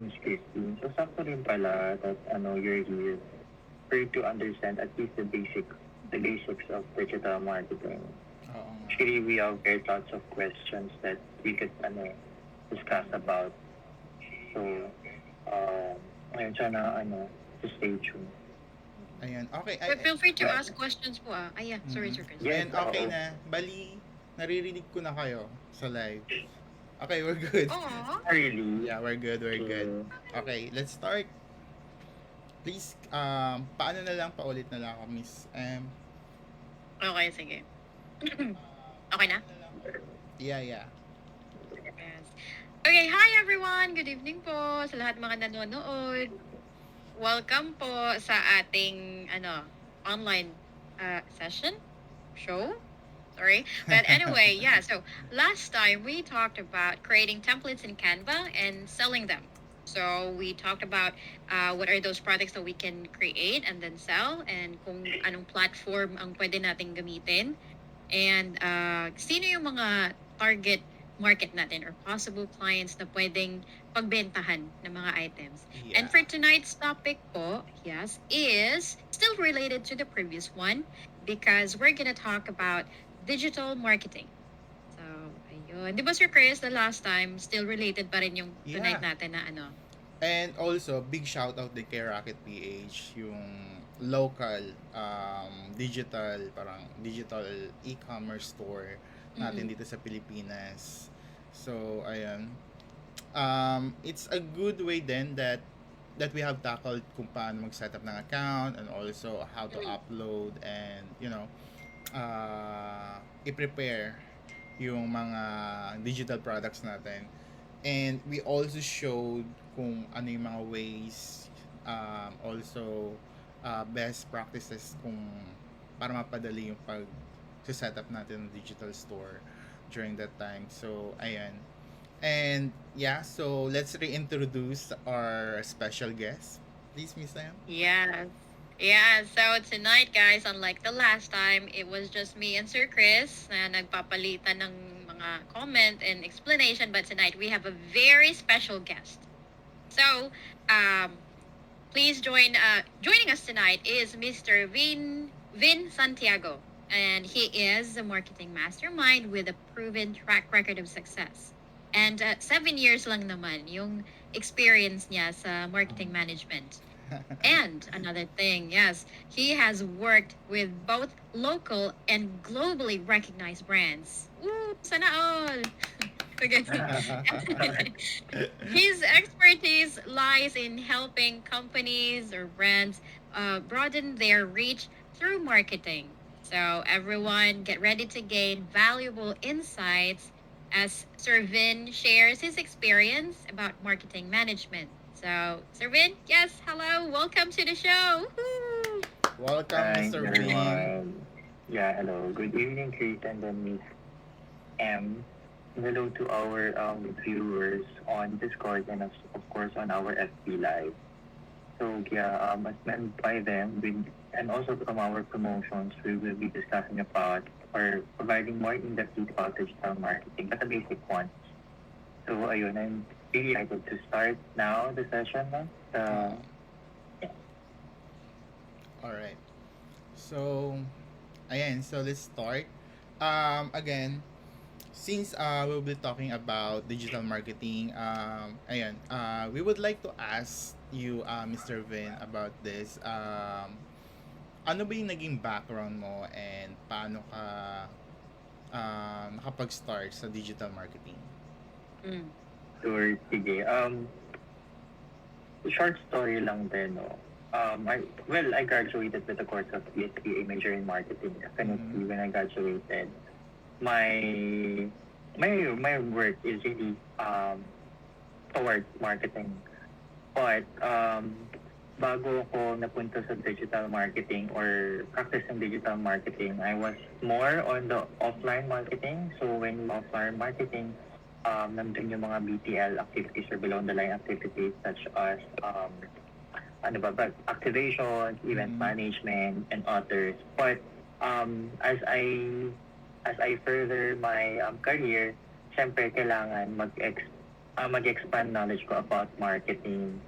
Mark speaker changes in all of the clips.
Speaker 1: Miss Christine. So, sakto rin pala that you're here for you to understand at least the basics of digital marketing.
Speaker 2: Oo nga.
Speaker 1: Actually, we have very lots of questions that we could discuss about. So, ngayon sana to stay tuned.
Speaker 2: Ayan, okay.
Speaker 3: But feel free to
Speaker 1: Yeah.
Speaker 3: ask questions po ah. Ay, yeah. Sorry,
Speaker 2: Mhm.
Speaker 3: Sir Chris.
Speaker 1: Yes,
Speaker 2: Ayan, okay
Speaker 1: oo.
Speaker 2: na. Bali, naririnig ko na kayo sa live. Okay, we're good.
Speaker 3: Aw.
Speaker 1: Really?
Speaker 2: Yeah, we're good, we're good. Okay, let's start. Please, paano na lang, paulit na lang ako, Miss M.
Speaker 3: Okay, sige. Okay na?
Speaker 2: Yeah.
Speaker 3: Yes. Okay, hi everyone! Good evening po sa lahat mga nanonood. Welcome po sa ating online session, show. Sorry. But anyway, yeah, so last time we talked about creating templates in Canva and selling them. So we talked about what are those products that we can create and then sell and kung anong platform ang pwede nating gamitin. And sino yung mga target market natin or possible clients na pwedeng pagbentahan ng mga items.
Speaker 2: Yeah.
Speaker 3: And for tonight's topic po, yes, is still related to the previous one because we're gonna talk about digital marketing. So, ayun. Di ba, Sir Chris, the last time, still related pa rin yung tonight
Speaker 2: Yeah.
Speaker 3: natin na ano?
Speaker 2: And also, big shout out din kay Rocket PH, yung local digital e-commerce store natin dito sa Pilipinas. So, ayun. It's a good way then that we have tackled kung paano mag-set up ng account and also how to upload and i-prepare yung mga digital products natin. And we also showed kung ano yung mga ways, also best practices kung para mapadali yung set up natin ng digital store during that time. So, ayan. And yeah, so let's reintroduce our special guest. Please, Miss Sam.
Speaker 3: Yes. Yeah, so tonight, guys, unlike the last time, it was just me and Sir Chris na nagpapalitan ng mga comment and explanation. But tonight, we have a very special guest. So, please joining us tonight is Mr. Vin Santiago. And he is a marketing mastermind with a proven track record of success. And 7 years lang naman yung experience niya sa marketing management. And another thing, yes, he has worked with both local and globally recognized brands. Woo, sana all! His expertise lies in helping companies or brands broaden their reach through marketing. So everyone get ready to gain valuable insights as Sir Vin shares his experience about marketing management. So, Sir Vin, yes, hello, welcome to the show. Woo-hoo!
Speaker 2: Welcome,
Speaker 1: Hi,
Speaker 2: Mr. Vin.
Speaker 1: everyone. Yeah, hello. Good evening, Chris and then Miss M. Hello to our viewers on Discord and of course on our FB Live. So yeah, as meant by them, and also from our promotions, we will be discussing about or providing more in-depth detail about digital marketing, but the basic ones. So ayun, I'm really excited to start now the session.
Speaker 2: Alright. So, ayan. So, let's start. Again, since we'll be talking about digital marketing, ayan, we would like to ask you, Mr. Vin, about this. Ano ba yung naging background mo and paano ka nakapag-start sa digital marketing?
Speaker 3: Mm.
Speaker 1: Sure, sige. Short story lang din, no? I graduated with a course of PhD, a major in marketing. Definitely, when I graduated, my my work is really towards marketing. But bago ako napunta sa digital marketing or practicing digital marketing, I was more on the offline marketing. So when offline marketing, nandun yung mga BTL activities or below the line activities such as activation, event management, and others. But as I further my career, syempre kailangan mag-expand knowledge ko about marketing.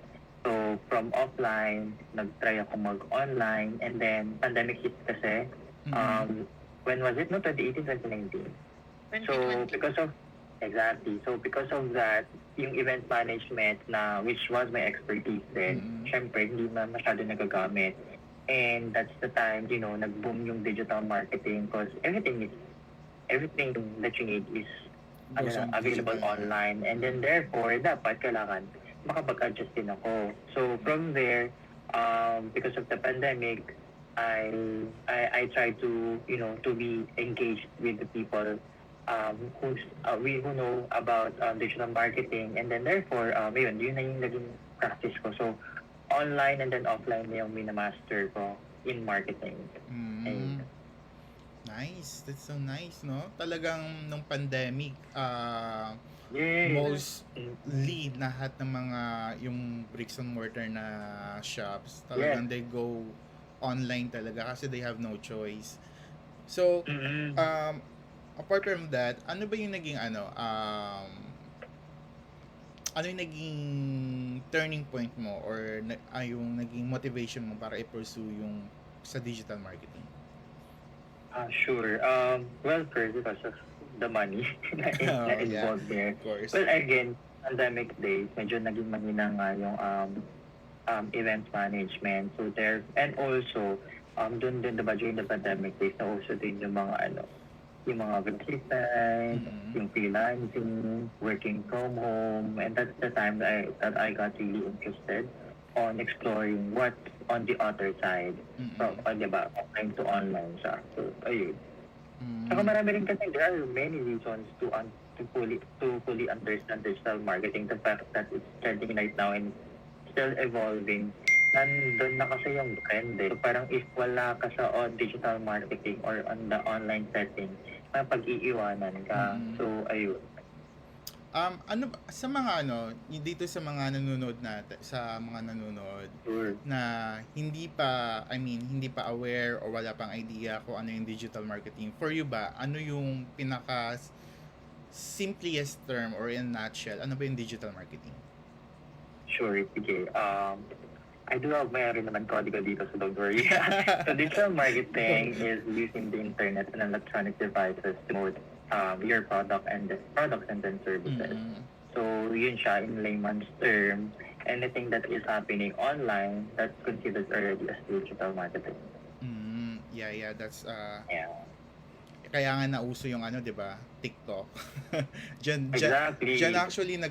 Speaker 1: So, from offline, nag-try ako mag-online, and then pandemic hit kasi.
Speaker 2: Mm-mm.
Speaker 1: When was it? No, 2018, 2019. So,
Speaker 3: 2020.
Speaker 1: because of that, yung event management na, which was my expertise then,
Speaker 2: Mm-mm.
Speaker 1: syempre, hindi na masyado nagagamit. And that's the time, nag-boom yung digital marketing because everything that you need is
Speaker 2: Goes on
Speaker 1: available
Speaker 2: digital na.
Speaker 1: online. And then therefore, dapat kailangan makapag-adjust din ako. So from there, because of the pandemic, I try to to be engaged with the people who know about digital marketing, and then therefore yun na yung naging practice ko. So online and then offline na yung minamaster ko in marketing.
Speaker 2: Mm. Nice. That's so nice, no? Talagang nung pandemic,
Speaker 1: Yes.
Speaker 2: mostly lahat ng mga yung bricks and mortar na shops, talagang they go online talaga kasi they have no choice. So,
Speaker 1: Mm-mm.
Speaker 2: apart from that, ano ba yung naging ano yung naging turning point mo or yung naging motivation mo para i-pursue yung sa digital marketing?
Speaker 1: Sure. Well, first, because of the money na
Speaker 2: Oh, yeah.
Speaker 1: involved there.
Speaker 2: Of course.
Speaker 1: Well, again, pandemic days, medyo naging mahina nga yung event management. So there, and also, dun din, diba, during the pandemic days, na also din yung mga yung mga vacation,
Speaker 2: Mm-mm.
Speaker 1: yung freelancing, working from home, and that's the time that I got really interested on exploring what's on the other side.
Speaker 2: Mm-mm.
Speaker 1: So, diba, offline to online siya. So, ayun.
Speaker 2: Mm.
Speaker 1: Saka marami rin kasi there are many reasons to fully understand digital marketing. The fact that it's trending right now and still evolving. Nandun na kasi yung trend eh. So parang if wala ka sa digital marketing or on the online setting, pag-iiwanan ka.
Speaker 2: Mm.
Speaker 1: So ayun.
Speaker 2: Ano sa mga dito sa mga nanonood natin, sa mga nanonood
Speaker 1: Sure.
Speaker 2: na hindi pa aware o wala pang idea kung ano yung digital marketing. For you ba, ano yung pinaka simplest term or in a nutshell, ano ba yung digital marketing?
Speaker 1: Sure, sige. I do have mayroon naman kodigo dito, so don't worry. So digital marketing is using the internet and electronic devices to promote your products and then services.
Speaker 2: Mm.
Speaker 1: So yun siya in layman's term. Anything that is happening online, that's considered already as digital marketing.
Speaker 2: Yeah, that's
Speaker 1: Yeah.
Speaker 2: kaya nga nauso yung 'di ba? TikTok.
Speaker 1: Exactly.
Speaker 2: Diyan actually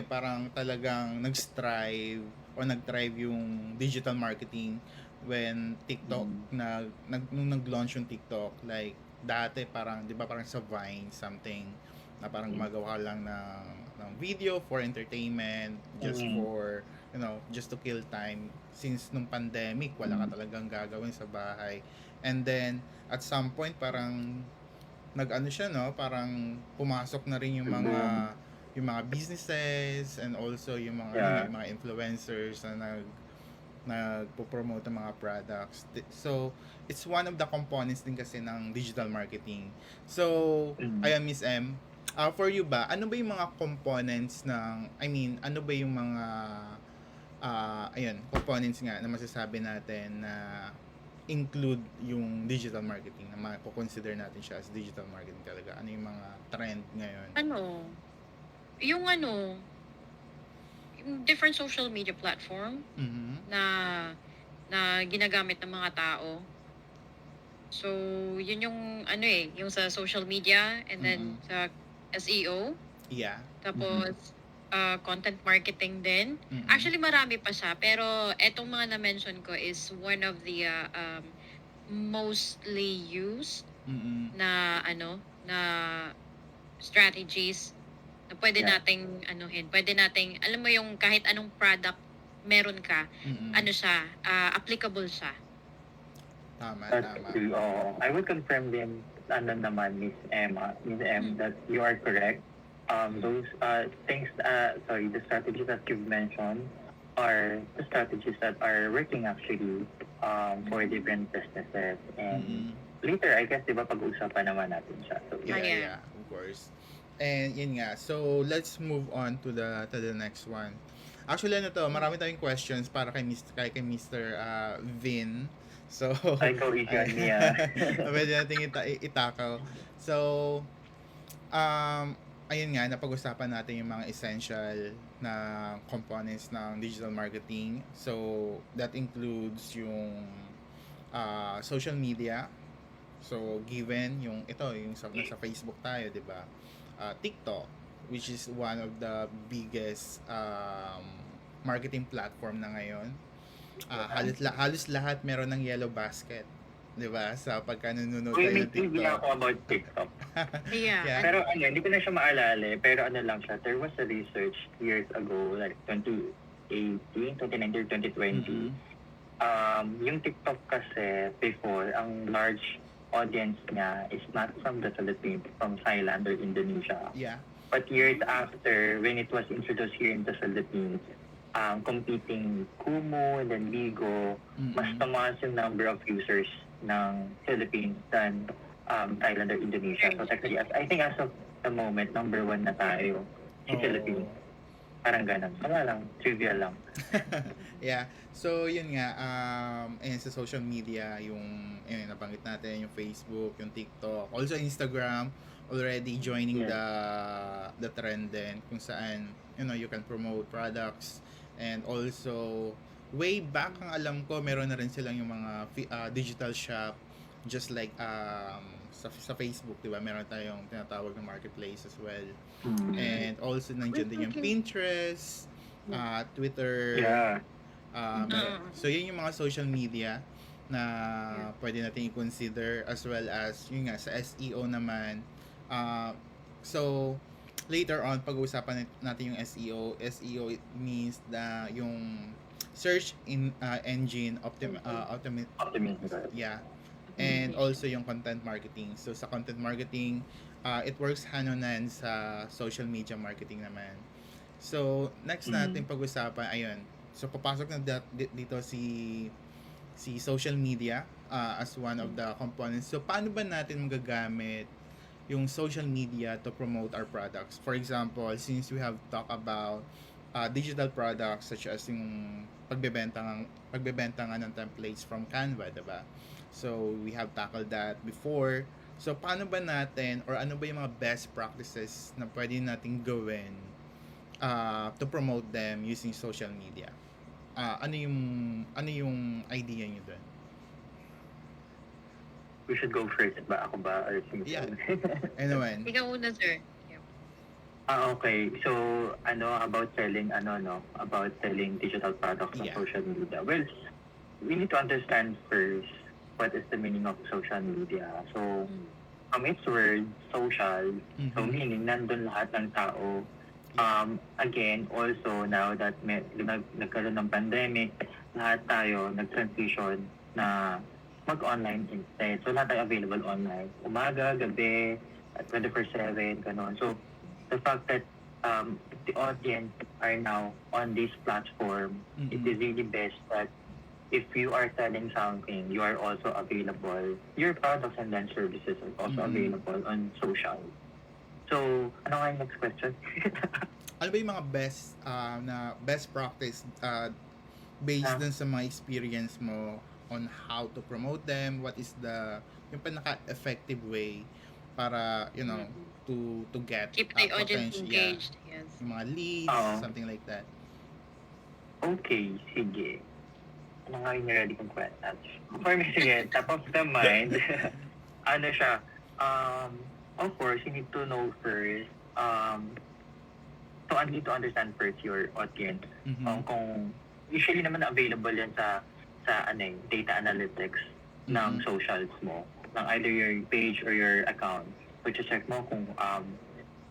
Speaker 2: parang talagang nag-thrive yung digital marketing when TikTok nung nag-launch yung TikTok, like dati parang 'di ba parang sa Vine something na parang gumagawa ka lang ng video for entertainment, just for just to kill time, since nung pandemic wala ka talagang gagawin sa bahay. And then at some point parang parang pumasok na rin yung mga businesses, and also yung mga yung mga influencers na nagpo-promote ng mga products. So it's one of the components din kasi ng digital marketing. So ayan, Miss M, for you ba, ano ba yung mga components ano ba yung mga components nga na masasabi natin na include yung digital marketing, na mako-consider natin siya as digital marketing talaga? Ano yung mga trend ngayon?
Speaker 3: Yung different social media platform na ginagamit ng mga tao. So, yun yung yung sa social media, and then sa SEO.
Speaker 2: Yeah.
Speaker 3: Tapos, content marketing din. Actually, marami pa siya. Pero, etong mga na-mention ko is one of the mostly used na strategies na pwede nating pwede nating, alam mo yung kahit anong product meron ka, siya, applicable siya.
Speaker 2: Tama.
Speaker 1: I would confirm din naman, Miss M, that you are correct. Those things, the strategies that you've mentioned are the strategies that are working actually for different businesses. And later, I guess, diba, pag-usapan naman natin siya. So,
Speaker 2: Yeah, of course. And yun nga. So, let's move on to the next one. Actually, ano to, marami tayong questions para kay Mr. Vin. So,
Speaker 1: I go easy on
Speaker 2: ay,
Speaker 1: me,
Speaker 2: pwede natin itakaw. So, ayun nga, napag-usapan natin yung mga essential na components ng digital marketing. So, that includes yung social media. So, given yung ito, yung nasa Facebook tayo, di ba? TikTok, which is one of the biggest marketing platform na ngayon. Halos lahat meron ng yellow basket, 'di ba? Sa pagka nanonood
Speaker 1: Uy,
Speaker 2: tayo
Speaker 1: may
Speaker 2: ng
Speaker 1: TV
Speaker 2: TikTok.
Speaker 1: ako about TikTok.
Speaker 3: Yeah.
Speaker 2: Yeah.
Speaker 1: Pero ano, hindi ko na siya maalala eh. Pero ano lang siya, there was a research years ago, like 2018, 2019, 2020.
Speaker 2: Mhm.
Speaker 1: Yung TikTok kasi before, ang large audience niya is not from the Philippines, from Thailand or Indonesia.
Speaker 2: Yeah.
Speaker 1: But years after, when it was introduced here in the Philippines, competing Kumu and then Bigo, mas
Speaker 2: Mhm.
Speaker 1: tumaas yung number of users ng Philippines than Thailand or Indonesia. So technically, I think as of the moment, number one na tayo si
Speaker 2: Oo.
Speaker 1: Philippines. Parang ganun. Wala lang, trivia lang.
Speaker 2: Yeah. So, yun nga, and sa social media, yung nabanggit natin, yung Facebook, yung TikTok, also Instagram, already joining the trend din, kung saan, you can promote products, and also, way back, ang alam ko, meron na rin silang yung mga digital shop, just like, sa Facebook, di ba? Meron tayong tinatawag na marketplace as well. And also, nandiyan din yung Pinterest, Twitter,
Speaker 1: Yeah.
Speaker 2: so yun yung mga social media na pwede natin i-consider, as well as yun nga sa SEO naman. So later on pag-uusapan natin yung SEO. SEO, it means na yung search engine
Speaker 1: Optimism.
Speaker 2: yeah, and also yung content marketing. So sa content marketing, it works hand in hand sa social media marketing naman. So next natin pag-usapan, ayun. So papasok na dito si social media as one of the components. So paano ba natin magagamit yung social media to promote our products? For example, since we have talked about digital products such as yung pagbebenta nga ng templates from Canva, diba? So we have tackled that before. So paano ba natin, or ano ba yung mga best practices na pwede nating gawin to promote them using social media? Ano yung idea niyo doon?
Speaker 1: We should go first ba? Ako ba? Or
Speaker 2: Yeah. Anyway.
Speaker 3: Ikaw una, sir.
Speaker 1: Okay. So, about selling, about selling digital products on
Speaker 2: Yeah.
Speaker 1: social media. Well, we need to understand first what is the meaning of social media. So, from its word, social, so
Speaker 2: Mhm.
Speaker 1: meaning nandun lahat ng tao. Again, also, now that nagkaroon ng pandemic, lahat tayo nag-transition na mag-online instead. So, lahat tayo available online. Umaga, gabi, 24/7, gano'n. So, the fact that the audience are now on this platform, it is really best that if you are selling something, you are also available. Your products and then services are also available on social. So, ano nga yung next question?
Speaker 2: Ano ba yung mga best practice based dun sa mga experience mo on how to promote them? What is yung pinaka-effective way para, to get
Speaker 3: Keep the audience
Speaker 2: potential,
Speaker 3: engaged. Yes.
Speaker 2: yung mga leads, something like that.
Speaker 1: Okay, sige. Ano nga yung ready kong kwenta? For me, sige, top of the mind, ano siya, of course, you need to know first, so I need to understand first your audience. Kung usually naman available yan sa data analytics ng socials mo, ng either your page or your account. So, check mo kung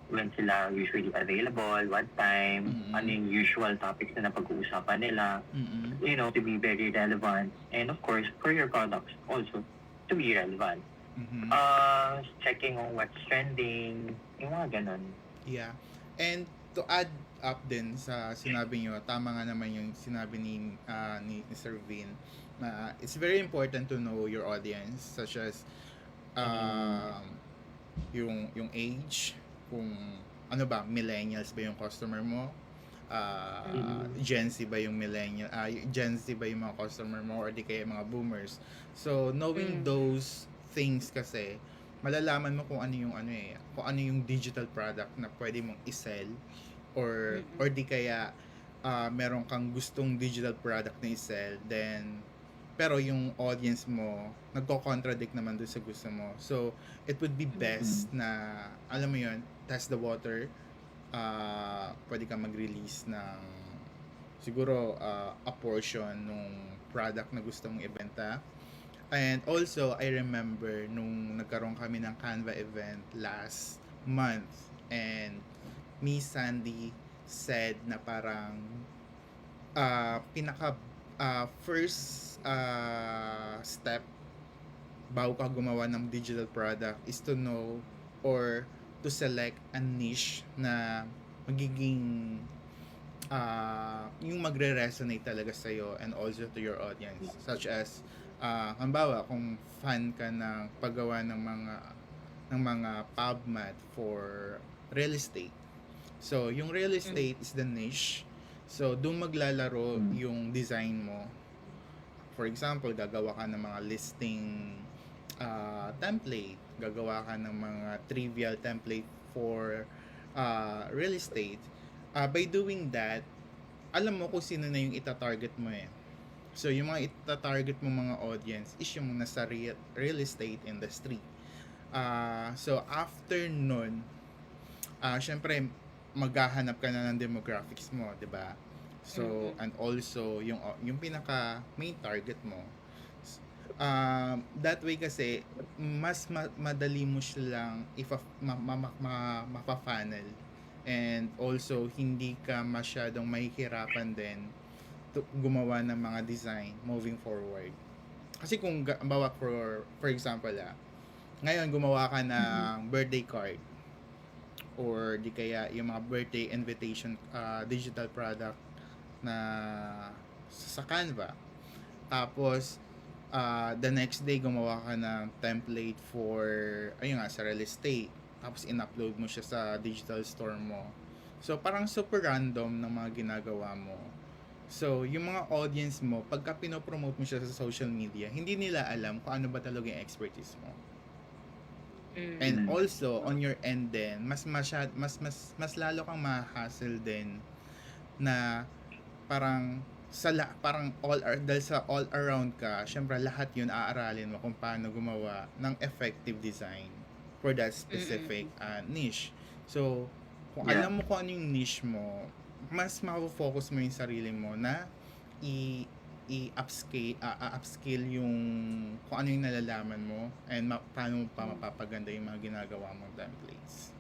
Speaker 1: when sila usually available, what time, ano yung usual topics na napag-uusapan nila, to be very relevant. And of course, for your products also, to be relevant. Checking on what's trending, yung mga ganun.
Speaker 2: Yeah. And to add up din sa sinabi nyo, tama nga naman yung sinabi ni Sir Vin, na it's very important to know your audience, such as yung age, kung ano ba, millennials ba yung customer mo, Gen Z ba yung Gen Z ba yung mga customer mo, or di kaya mga boomers. So knowing those things kasi, malalaman mo kung ano yung kung ano yung digital product na pwede mong i-sell, or di kaya meron kang gustong digital product na i-sell, then pero yung audience mo nagko-contradict naman doon sa gusto mo. So it would be best na alam mo yun, test the water. Pwede kang mag-release ng siguro a portion nung product na gusto mong ibenta. And also, I remember nung nagkaroon kami ng Canva event last month, and Miss Sandy said na parang pinaka first step bago ka gumawa ng digital product is to know or to select a niche na magiging yung magre-resonate talaga sa'yo and also to your audience, such as halimbawa kung fan ka ng paggawa ng mga pub mat for real estate. So yung real estate is the niche. So doon maglalaro yung design mo. For example, gagawa ka ng mga listing template, gagawa ka ng mga trivial template for real estate. By doing that, alam mo kung sino na yung ita-target mo eh. So yung mga ita-target mo mga audience is yung nasa real estate industry. So after nun, syempre maghahanap ka na ng demographics mo, 'di ba? So and also yung pinaka main target mo. That way kasi mas madali mo silang mapa-funnel, and also hindi ka masyadong mahihirapan din gumawa ng mga design moving forward. Kasi kung bawa for example ngayon gumawa ka ng birthday card, or di kaya yung mga birthday invitation digital product na sa Canva, tapos the next day gumawa ka ng template for sa real estate, tapos in-upload mo siya sa digital store mo. So parang super random ng mga ginagawa mo. So yung mga audience mo, pagka pinopromote mo siya sa social media, hindi nila alam kung ano ba talaga yung expertise mo. And also on your end din, mas lalo kang ma-hassle din na parang dahil sa all around ka, syempre lahat yun aaralin mo kung paano gumawa ng effective design for that specific niche. So kung alam mo kung ano yung niche mo, mas mako-focus mo yung sarili mo na upscale yung kung ano yung nalalaman mo, and paano mo pa mapapaganda yung mga ginagawa mong templates.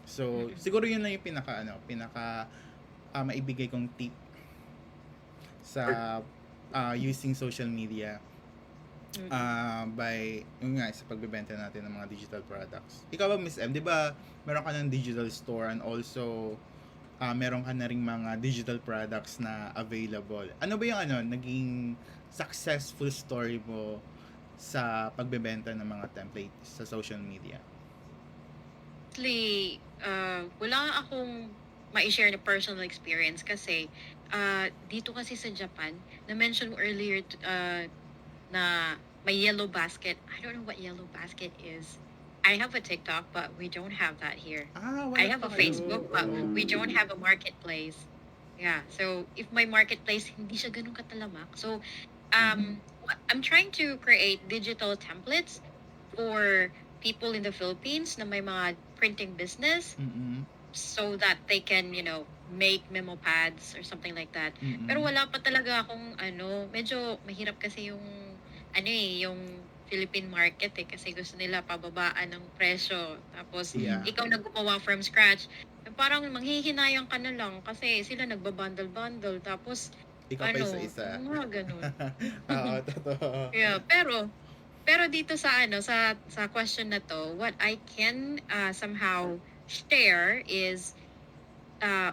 Speaker 2: So siguro yun lang yung pinaka maibigay kong tip sa using social media by sa pagbebenta natin ng mga digital products. Ikaw ba, Miss M, di ba meron ka ng digital store, and also meron ka na ring mga digital products na available? Ano ba yung naging successful story mo sa pagbebenta ng mga templates sa social media?
Speaker 3: Actually, wala akong ma-share na personal experience kasi dito kasi sa Japan, na-mention mo earlier na may yellow basket. I don't know what yellow basket is. I have a TikTok, but we don't have that here. I have a Facebook, but we don't have a marketplace. Yeah, so if my marketplace, hindi siya ganun katalamak. So, I'm trying to create digital templates for people in the Philippines na may mga printing business, so that they can, make memo pads or something like that. Pero wala pa talaga akong medyo mahirap kasi yung yung Philippine market kasi gusto nila pababaan ng presyo. Tapos ikaw na gumawa from scratch, parang manghihinayang ka na lang kasi sila nagbabundle-bundle, tapos
Speaker 2: ikaw pa isa-isa.
Speaker 3: Mga ganun.
Speaker 2: Oo, totoo.
Speaker 3: Yeah, pero dito sa sa question na to, what I can somehow share is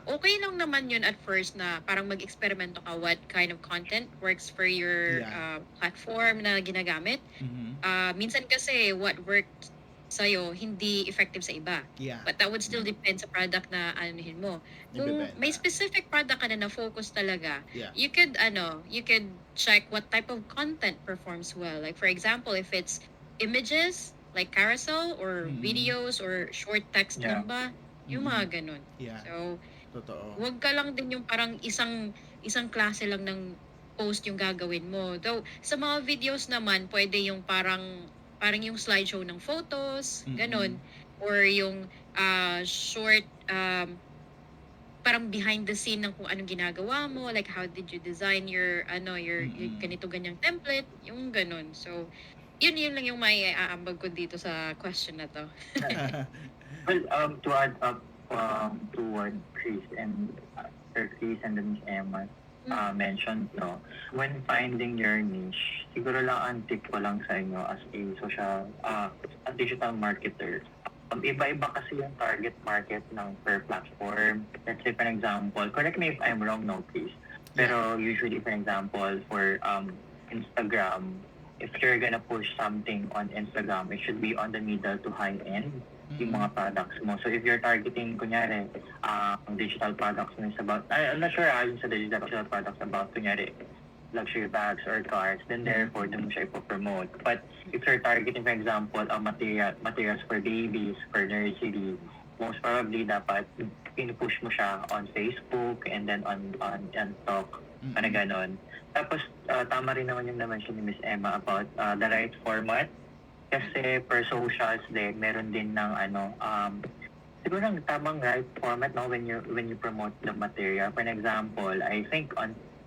Speaker 3: okay lang naman yun at first na parang mag-eksperimento ka what kind of content works for your platform na ginagamit. Minsan kasi what worked sa'yo, hindi effective sa iba.
Speaker 2: Yeah.
Speaker 3: But that would still depend sa product na anuhin mo. Kung may
Speaker 2: Ibebenta.
Speaker 3: specific product ka na focus talaga,
Speaker 2: Yeah.
Speaker 3: you could check what type of content performs well. Like for example, if it's images, like carousel or
Speaker 2: Mm-mm.
Speaker 3: videos or short text
Speaker 1: Yeah.
Speaker 3: lang ba, yung mga ganun.
Speaker 2: Yeah.
Speaker 3: So,
Speaker 2: Totoo.
Speaker 3: wag ka lang din yung parang isang klase lang ng post yung gagawin mo. Though, sa mga videos naman, pwede yung parang yung slideshow ng photos, ganun. Or yung short, parang behind the scene ng kung anong ginagawa mo, like how did you design your
Speaker 2: Mm-mm.
Speaker 3: ganito ganyang template, yung ganun. So, yun lang yung may aambag ko dito sa question na to.
Speaker 1: Well, to add up to what Chris and Sir Chris and then Miss Emma mentioned, no, when finding your niche, siguro lang ang tip ko lang sa inyo as a digital marketer. Iba-iba kasi yung target market ng per platform. Let's say, for example, correct me if I'm wrong, no, please. Pero usually, for example, for Instagram, if you're gonna push something on Instagram, it should be on the middle to high end yung mga products mo. So if you're targeting, kunyari, digital products mo is about, I'm not sure yung sa digital products about, kunyari, luxury bags or cars, then therefore, doon mo siya ipopromote. But if you're targeting, for example, materials for babies, for nursery, most probably dapat pinupush mo siya on Facebook and then on TikTok, ano ganon. Tapos, tama rin naman yung na-mention ni Miss Emma about the right format. Kasi per socials din, meron din ng siguro ng tamang right format, no, when you promote the material. For example, I think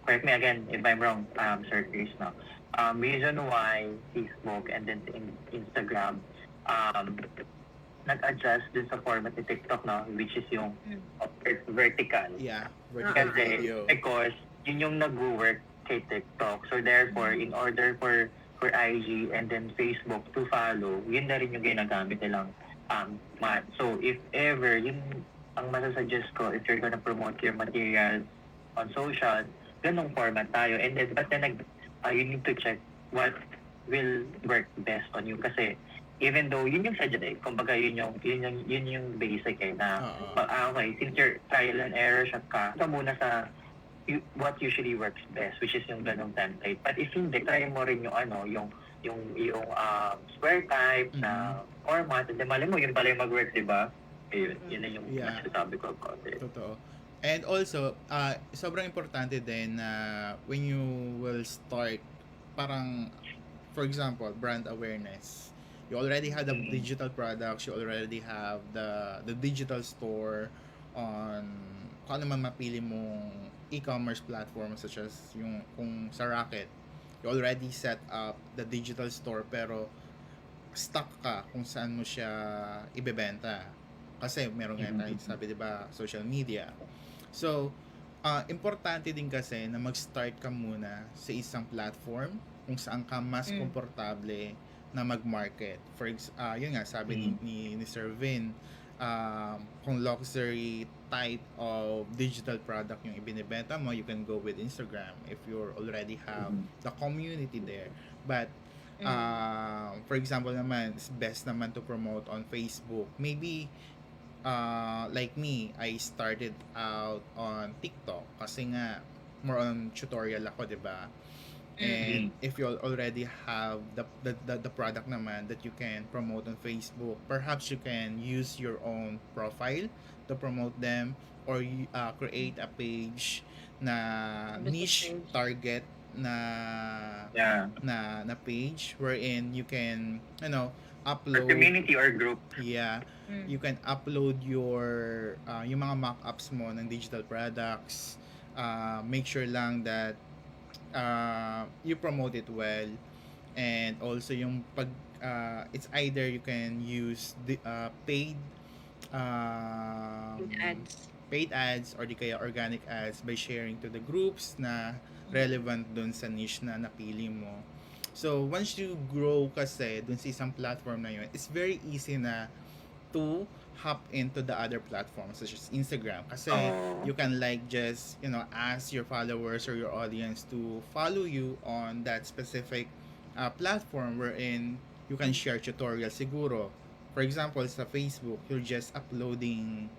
Speaker 1: correct me again if I'm wrong, Sir Chris, no. Reason why Facebook and then Instagram nag-adjust din sa format ni TikTok, no, which is yung vertical.
Speaker 2: Yeah. Vertical
Speaker 1: Kasi,
Speaker 2: video.
Speaker 1: because yun yung nag-work kay TikTok. So therefore, in order for IG and then Facebook to follow, yun na rin yung ginagamit nilang so if ever, yun ang masasuggest ko, if you're gonna promote your material on social, ganong format tayo. And then, but then, you need to check what will work best on you. Kasi, even though yun yung sadya eh, kumbaga yun yung basic eh, na, okay, since you're trial and error siya ka muna sa what usually works best, which is yung ganong template. But if hindi, try mo rin yung square type na format, and then mali mo, yun pala yung mag-work, di ba? Yun na yung masasabi ko about it.
Speaker 2: Totoo. And also, sobrang importante din na when you will start, parang, for example, brand awareness. You already have the digital products, you already have the digital store on kung ano man mapili mong e-commerce platform such as yung kung sa Rocket, you already set up the digital store pero stuck ka kung saan mo siya ibebenta. Kasi meron nga tayong sabi, di ba, social media. So, importante din kasi na mag-start ka muna sa isang platform kung saan ka mas komportable na mag-market. Yun nga, sabi ni Sir Vin, kung luxury type of digital product yung ibinibenta mo, you can go with Instagram if you already have the community there. But for example naman, it's best naman to promote on Facebook. Maybe like me, I started out on TikTok kasi nga more on tutorial ako, 'di ba? And if you already have the product naman that you can promote on Facebook, perhaps you can use your own profile to promote them, or create a page na niche target na page wherein you can upload
Speaker 1: or community or group.
Speaker 2: Yeah, you can upload your yung mga mock-ups mo ng digital products. Make sure lang that you promote it well, and also yung it's either you can use the paid ads or di kaya organic ads by sharing to the groups na relevant dun sa niche na napili mo. So once you grow kasi dun sa isang platform na yun, it's very easy na to hop into the other platforms such as Instagram kasi you can just ask your followers or your audience to follow you on that specific platform wherein you can share tutorials siguro. For For example, sa Facebook, you're just uploading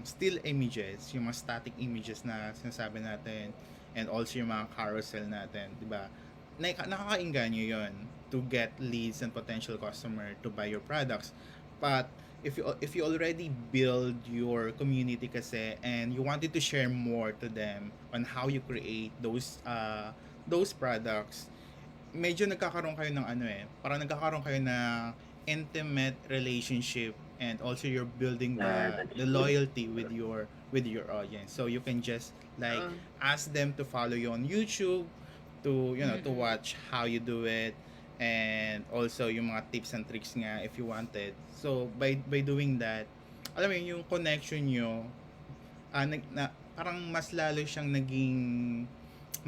Speaker 2: still images, yung mga static images na sinasabi natin, and also yung mga carousel natin, di ba? Nakakainganyo yon to get leads and potential customer to buy your products. But if you already build your community kasi and you wanted to share more to them on how you create those products, medyo nagkakaroon kayo ng parang nagkakaroon kayo ng intimate relationship, and also you're building
Speaker 1: Yeah,
Speaker 2: the
Speaker 1: that's true.
Speaker 2: loyalty with your audience. So you can just like
Speaker 3: Oo.
Speaker 2: ask them to follow you on YouTube, to to
Speaker 3: Mm-mm.
Speaker 2: watch how you do it, and also yung mga tips and tricks nga if you wanted. So by doing that, alam mo yun, yung connection nyo, parang mas lalo siyang naging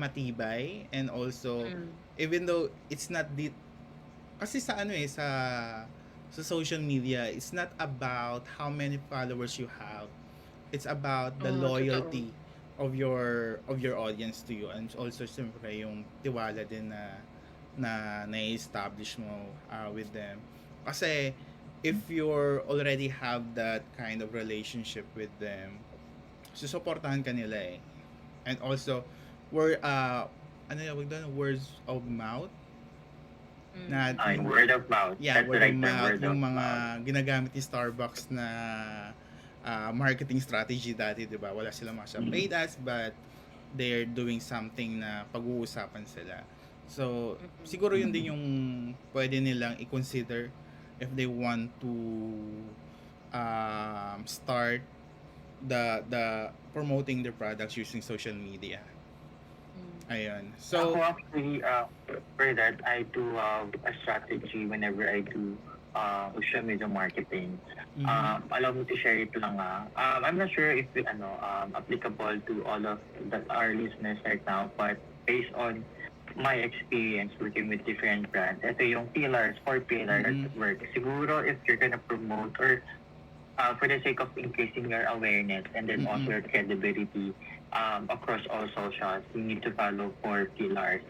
Speaker 2: matibay, and also
Speaker 3: Mm.
Speaker 2: even though it's not the kasi sa sa social media, it's not about how many followers you have. It's about the
Speaker 3: Oo, totoo.
Speaker 2: loyalty of your audience to you, and also siyempre yung tiwala din na na-establish mo with them. Kasi if you already have that kind of relationship with them, susuportahan ka nila eh. And also, ano yung doon, words of mouth, na
Speaker 3: Mm.
Speaker 1: Yung word of mouth.
Speaker 2: yeah,
Speaker 1: That's the
Speaker 2: word of
Speaker 1: right term,
Speaker 2: mouth,
Speaker 1: word
Speaker 2: yung
Speaker 1: of
Speaker 2: mga
Speaker 1: mouth.
Speaker 2: ginagamit ni Starbucks na marketing strategy dati, di ba? Wala silang mga paid ads, but they're doing something na pag-uusapan sila. So,
Speaker 3: Mm-mm.
Speaker 2: siguro yun din yung pwede nilang i-consider if they want to start the promoting their products using social media.
Speaker 3: Mm.
Speaker 2: Ayun.
Speaker 1: Ako
Speaker 2: So,
Speaker 1: actually, for that, I do a strategy whenever I do social media marketing. Allow me to share it lang. I'm not sure if it, applicable to all of our listeners right now, but based on my experience working with different brands, ito yung pillars, 4 pillars that work. Siguro if you're gonna promote or for the sake of increasing your awareness and then also your credibility across all socials, you need to follow 4 pillars.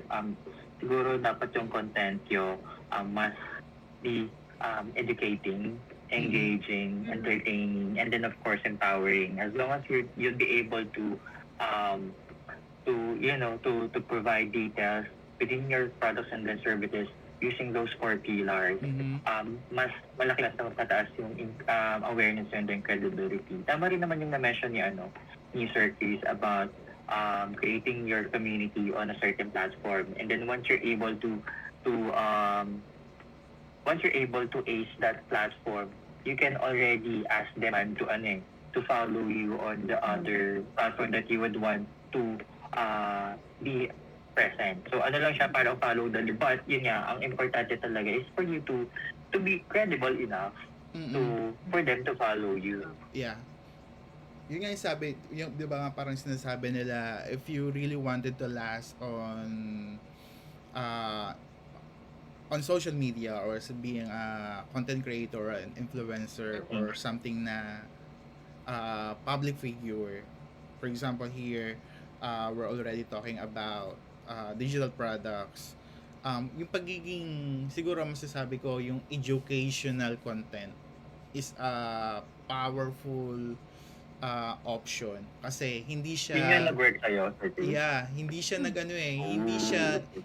Speaker 1: Siguro dapat yung content nyo must be educating, engaging, entertaining, and then of course empowering. As long as you'll be able um, to provide details within your products and then services using those 4 pillars, mas malaki mas mataas yung awareness and then credibility. Tama rin naman yung na-mention ni Sir Chris about creating your community on a certain platform, and then once you're able to ace that platform, you can already ask them to follow you on the other platform that you would want to be present. So ano lang siya, parang follow the lead. But yun nga, ang importante talaga is for you to be credible enough for them to follow you.
Speaker 2: Yeah. Yun nga yung sabi, yung, di ba nga parang sinasabi nila, if you really wanted to last on social media, or as being a content creator, an influencer, or something na public figure. For example, here, we're already talking about digital products. Yung pagiging, siguro masasabi ko, yung educational content is a powerful option, kasi hindi
Speaker 1: Yun yung
Speaker 2: siya
Speaker 1: nag-work sa'yo, Sir Chris?
Speaker 2: hindi siya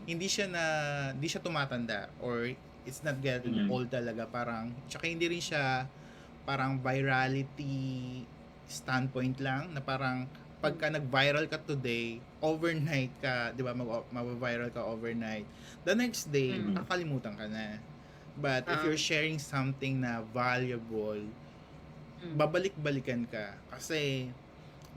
Speaker 2: hindi siya tumatanda, or it's not getting old talaga, parang tsaka hindi rin siya parang virality standpoint lang, na parang pagka nag-viral ka today, overnight ka, 'di ba, mag-viral ka overnight, the next day kakalimutan ka na. But if you're sharing something na valuable, babalik-balikan ka, kasi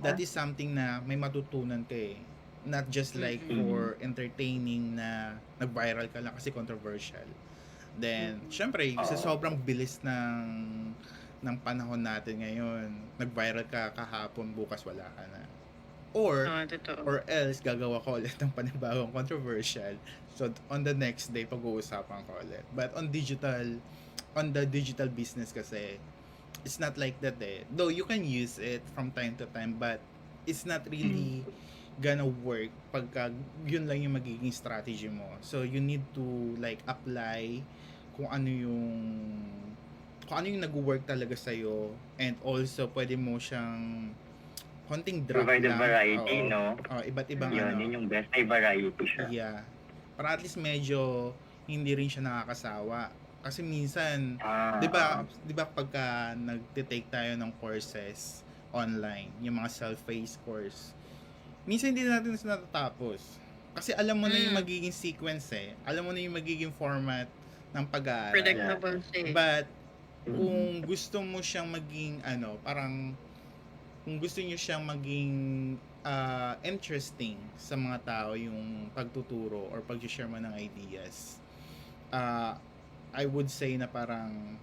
Speaker 2: that is something na may matutunan ka eh. Not just like for entertaining na nag-viral ka lang kasi controversial. Then, syempre, sa sobrang bilis ng panahon natin ngayon, nag-viral ka kahapon, bukas wala ka na. Or
Speaker 3: Totoo.
Speaker 2: or else gagawa ko ulit ng panibagong controversial. So on the next day pag-uusapan ko ulit. But on the digital business kasi, it's not like that eh. Though you can use it from time to time, but it's not really gonna work pagka yun lang yung magiging strategy mo. So you need to like apply kung ano yung nag-work talaga sa'yo, and also pwede mo siyang konting drop
Speaker 1: Provide a
Speaker 2: lang.
Speaker 1: variety,
Speaker 2: Oo.
Speaker 1: no?
Speaker 2: Iba't ibang
Speaker 1: Yun yung best. May variety siya.
Speaker 2: Yeah. Para at least medyo hindi rin siya nakakasawa. Kasi minsan, 'di ba pagka nagte-take tayo ng courses online, yung mga self-paced course, minsan hindi natin sila natatapos. Kasi alam mo na yung magiging sequence alam mo na yung magiging format ng pag-aaral.
Speaker 3: Predictable siya.
Speaker 2: But kung gusto mo siyang maging parang kung gusto niyo siyang maging interesting sa mga tao yung pagtuturo or pag-share mo ng ideas, I would say na parang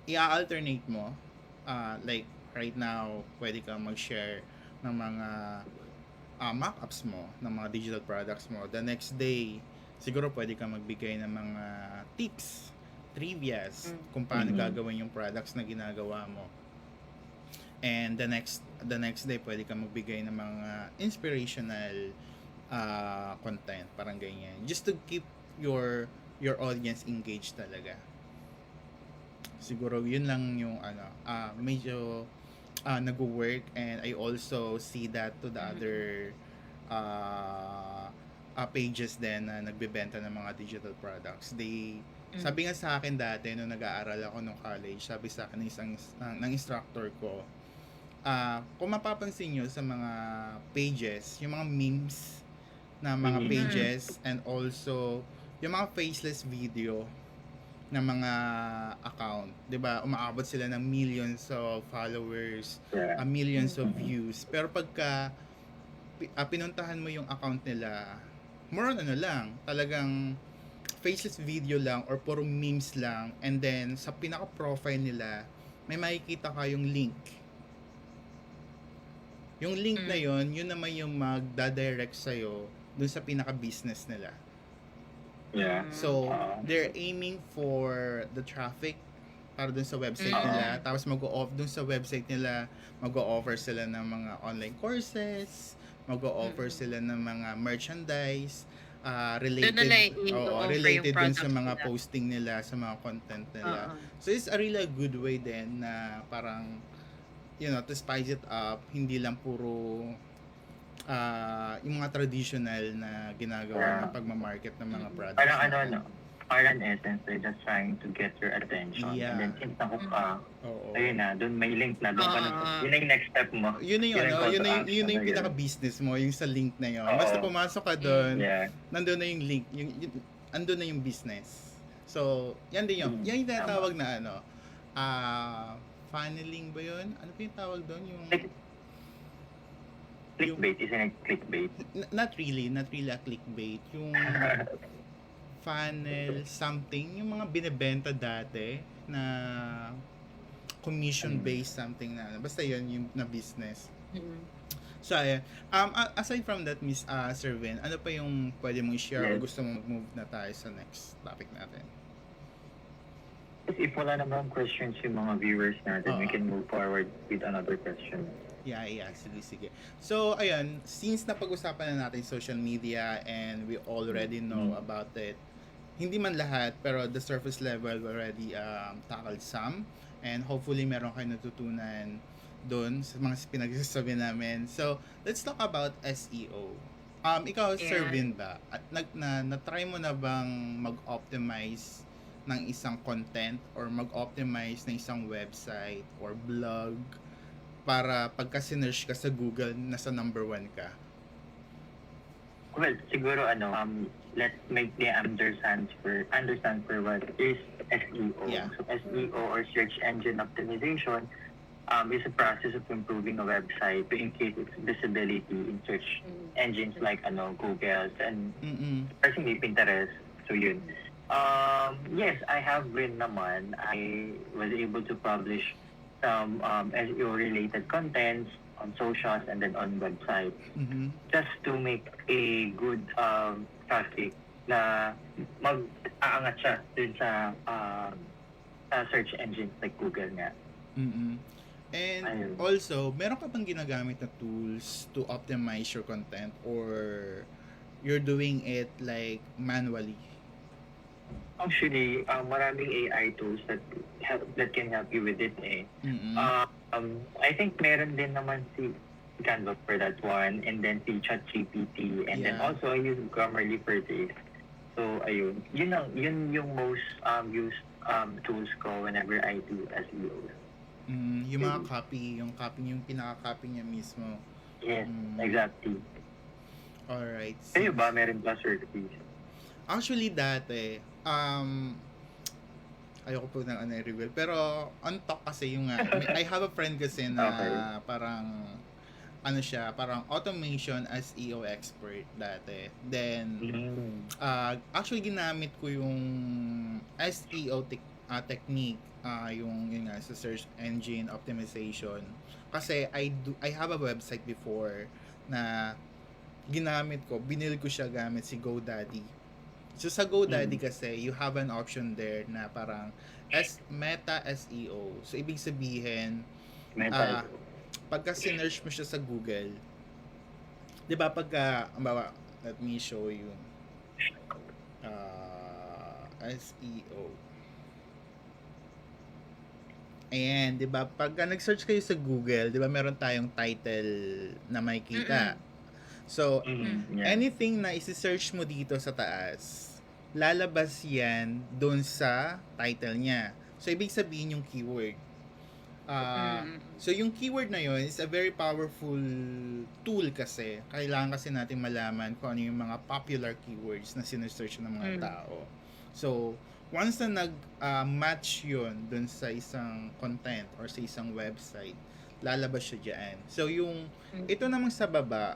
Speaker 2: i-alternate mo, like right now pwede kang mag-share ng mga mock-ups mo ng mga digital products mo. The next day siguro pwede kang magbigay ng mga tips, trivias kung paano gagawin yung products na ginagawa mo. And the next day pwede kang magbigay ng mga inspirational content, parang ganyan, just to keep your audience engaged talaga. Siguro yun lang yung medyo nag-work, and I also see that to the other pages din na nagbebenta ng mga digital products. Sabi nga sa akin dati nung nag-aaral ako nung college, sabi sa akin ng instructor ko, kung mapapansin nyo sa mga pages, yung mga memes na mga pages, and also yung mga faceless video ng mga account, 'di ba? Umaabot sila ng millions of followers, millions of views. Pero pagka pinuntahan mo yung account nila, more on lang, talagang faceless video lang or puro memes lang, and then sa pinaka-profile nila may makikita kayong link. Yung link na yun naman yung magda-direct sa'yo dun sa pinaka-business nila.
Speaker 1: Yeah.
Speaker 2: So, they're aiming for the traffic para dun sa website nila. Tapos mag-o-off dun sa website nila, mag-o-offer sila ng mga online courses, mag-o-offer sila ng mga merchandise, related dun sa mga posting nila, sa mga content nila. So, it's a really good way din na parang, to spice it up, hindi lang puro yung mga traditional na ginagawa ng pagmamarket ng mga products.
Speaker 1: Parang parang essence, they're just trying to get your attention.
Speaker 2: Yeah.
Speaker 1: And then since naku ka,
Speaker 2: Oo.
Speaker 1: ayun na, doon may link na, doon ka na, yun na yung next step mo.
Speaker 2: Yun na yun yung pinaka-business mo, yung sa link na yun. Basta pumasok ka doon, nandun na yung link, andun na yung business. So, yan din yun. Yan yung tinatawag na funneling ba yun? Ano pa yung tawag doon? Yung
Speaker 1: clickbait, isn't it clickbait?
Speaker 2: Not really a clickbait. Yung funnel something, yung mga binebenta dati na commission-based something na, basta yun yung na business. So, ayan. Aside from that, Miss Servin, ano pa yung pwede mong i-share o gusto mong mag-move na tayo sa next topic natin?
Speaker 1: If wala namang questions yung mga viewers natin, we can move forward with another question.
Speaker 2: Yeah, sige. So, ayun, since napag-usapan na natin social media and we already know about it, hindi man lahat, pero the surface level we already tackled some, and hopefully meron kayo natutunan doon sa mga pinagsasabi namin. So, let's talk about SEO. Ikaw, Servin ba? Na-try mo na bang mag-optimize ng isang content or mag-optimize ng isang website or blog para pagka sinearch ka sa Google, nasa number 1 ka?
Speaker 1: Well, siguro let's make the understand for what is SEO.
Speaker 2: Yeah.
Speaker 1: So SEO or search engine optimization is a process of improving a website to increase its visibility in search engines like Google and personally Pinterest. So yun. Yes, I have been naman. I was able to publish some SEO related contents on socials and then on website just to make a good traffic na mag-aangat siya dun sa search engines like Google nga.
Speaker 2: And
Speaker 1: Ayun.
Speaker 2: also, meron ka bang ginagamit na tools to optimize your content or you're doing it like manually?
Speaker 1: Actually, maraming AI tools that can help you with it eh.
Speaker 2: Mm-mm.
Speaker 1: I think meron din naman si Canva for that one, and then si ChatGPT, and then
Speaker 2: Yeah.
Speaker 1: also I use Grammarly for this. So ayun, yun yung most used tools ko whenever I do SEO.
Speaker 2: Yung mga copy, yung pinaka-copy niya mismo.
Speaker 1: Yes,
Speaker 2: Mm.
Speaker 1: exactly.
Speaker 2: Alright.
Speaker 1: Kayo ba meron ba service?
Speaker 2: Actually, dati, ayoko po ng reveal. Pero, on top kasi yung I have a friend kasi na
Speaker 1: Okay.
Speaker 2: parang, parang automation SEO expert dati. Then, actually, ginamit ko yung SEO technique, yun nga, sa search engine optimization. Kasi, I have a website before na ginamit ko, binili ko siya gamit si GoDaddy. So sa GoDaddy kasi, you have an option there na parang Meta SEO. So ibig sabihin,
Speaker 1: Meta.
Speaker 2: pagka sinearch mo siya sa Google, 'di ba pagka, let me show you. SEO. Ayan, 'di ba? Pagka nag-search kayo sa Google, 'di ba meron tayong title na makikita. So,
Speaker 1: Yeah.
Speaker 2: anything na isi-search mo dito sa taas, lalabas yan doon sa title niya. So, ibig sabihin yung keyword. So, yung keyword na yun is a very powerful tool kasi. Kailangan kasi natin malaman kung ano yung mga popular keywords na sinesearch ng mga tao. So, once na nag-match yun doon sa isang content or sa isang website, lalabas siya dyan. So, ito namang sa baba,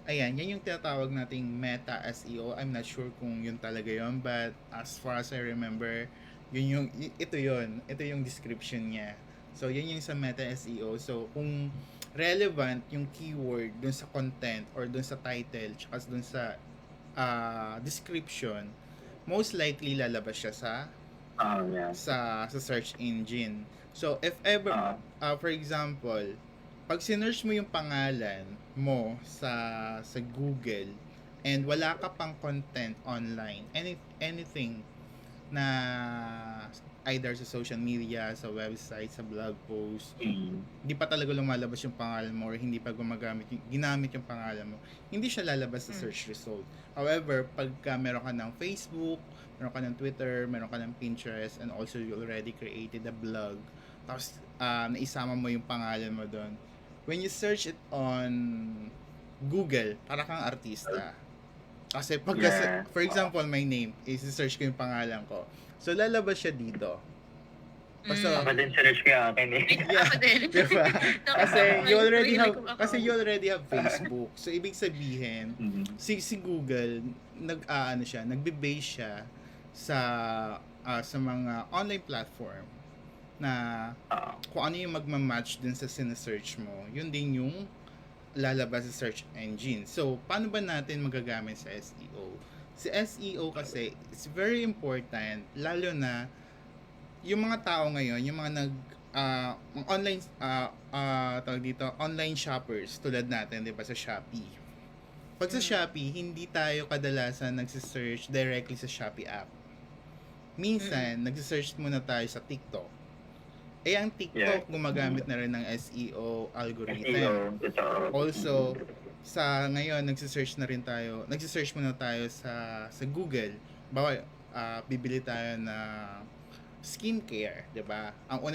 Speaker 2: ayan, yan yung tinatawag nating Meta SEO. I'm not sure kung yun talaga yun, but as far as I remember, ito yung description niya. So, yun yung sa Meta SEO. So, kung relevant yung keyword dun sa content or dun sa title, tsaka dun sa description, most likely lalabas siya sa search engine. So, if ever, for example, pag sinearch mo yung pangalan mo sa Google and wala ka pang content online, anything na either sa social media, sa website, sa blog post, hindi pa talaga lumalabas yung pangalan mo or hindi pa ginamit yung pangalan mo, hindi siya lalabas sa search result. However, pagka meron ka ng Facebook, meron ka ng Twitter, meron ka ng Pinterest, and also you already created a blog, tapos naisama mo yung pangalan mo doon, when you search it on Google, para kang artista. Kasi for example, my name, i-search ko yung pangalan ko. So, lalabas siya dito. Basta,
Speaker 1: Ako din search ko yung akin eh.
Speaker 2: yeah,
Speaker 3: Ako din.
Speaker 2: diba? Kasi
Speaker 3: Naku,
Speaker 2: you already have Facebook. So, ibig sabihin, si Google, nagbe-base siya sa mga online platform na kung ano yung magmamatch din sa sinesearch mo, yun din yung lalabas sa search engine. So, paano ba natin magagamit sa SEO? Si SEO kasi, it's very important, lalo na yung mga tao ngayon, yung mga online online shoppers tulad natin, 'di ba, sa Shopee. Pag sa Shopee, hindi tayo kadalasan nagse-search directly sa Shopee app. Minsan, nagse-search muna tayo sa TikTok. Ang TikTok gumagamit na rin ng SEO algorithm. Also, ngayon nagse-search muna tayo sa Google. Bawa, bibili tayo na skincare, 'di ba? Ang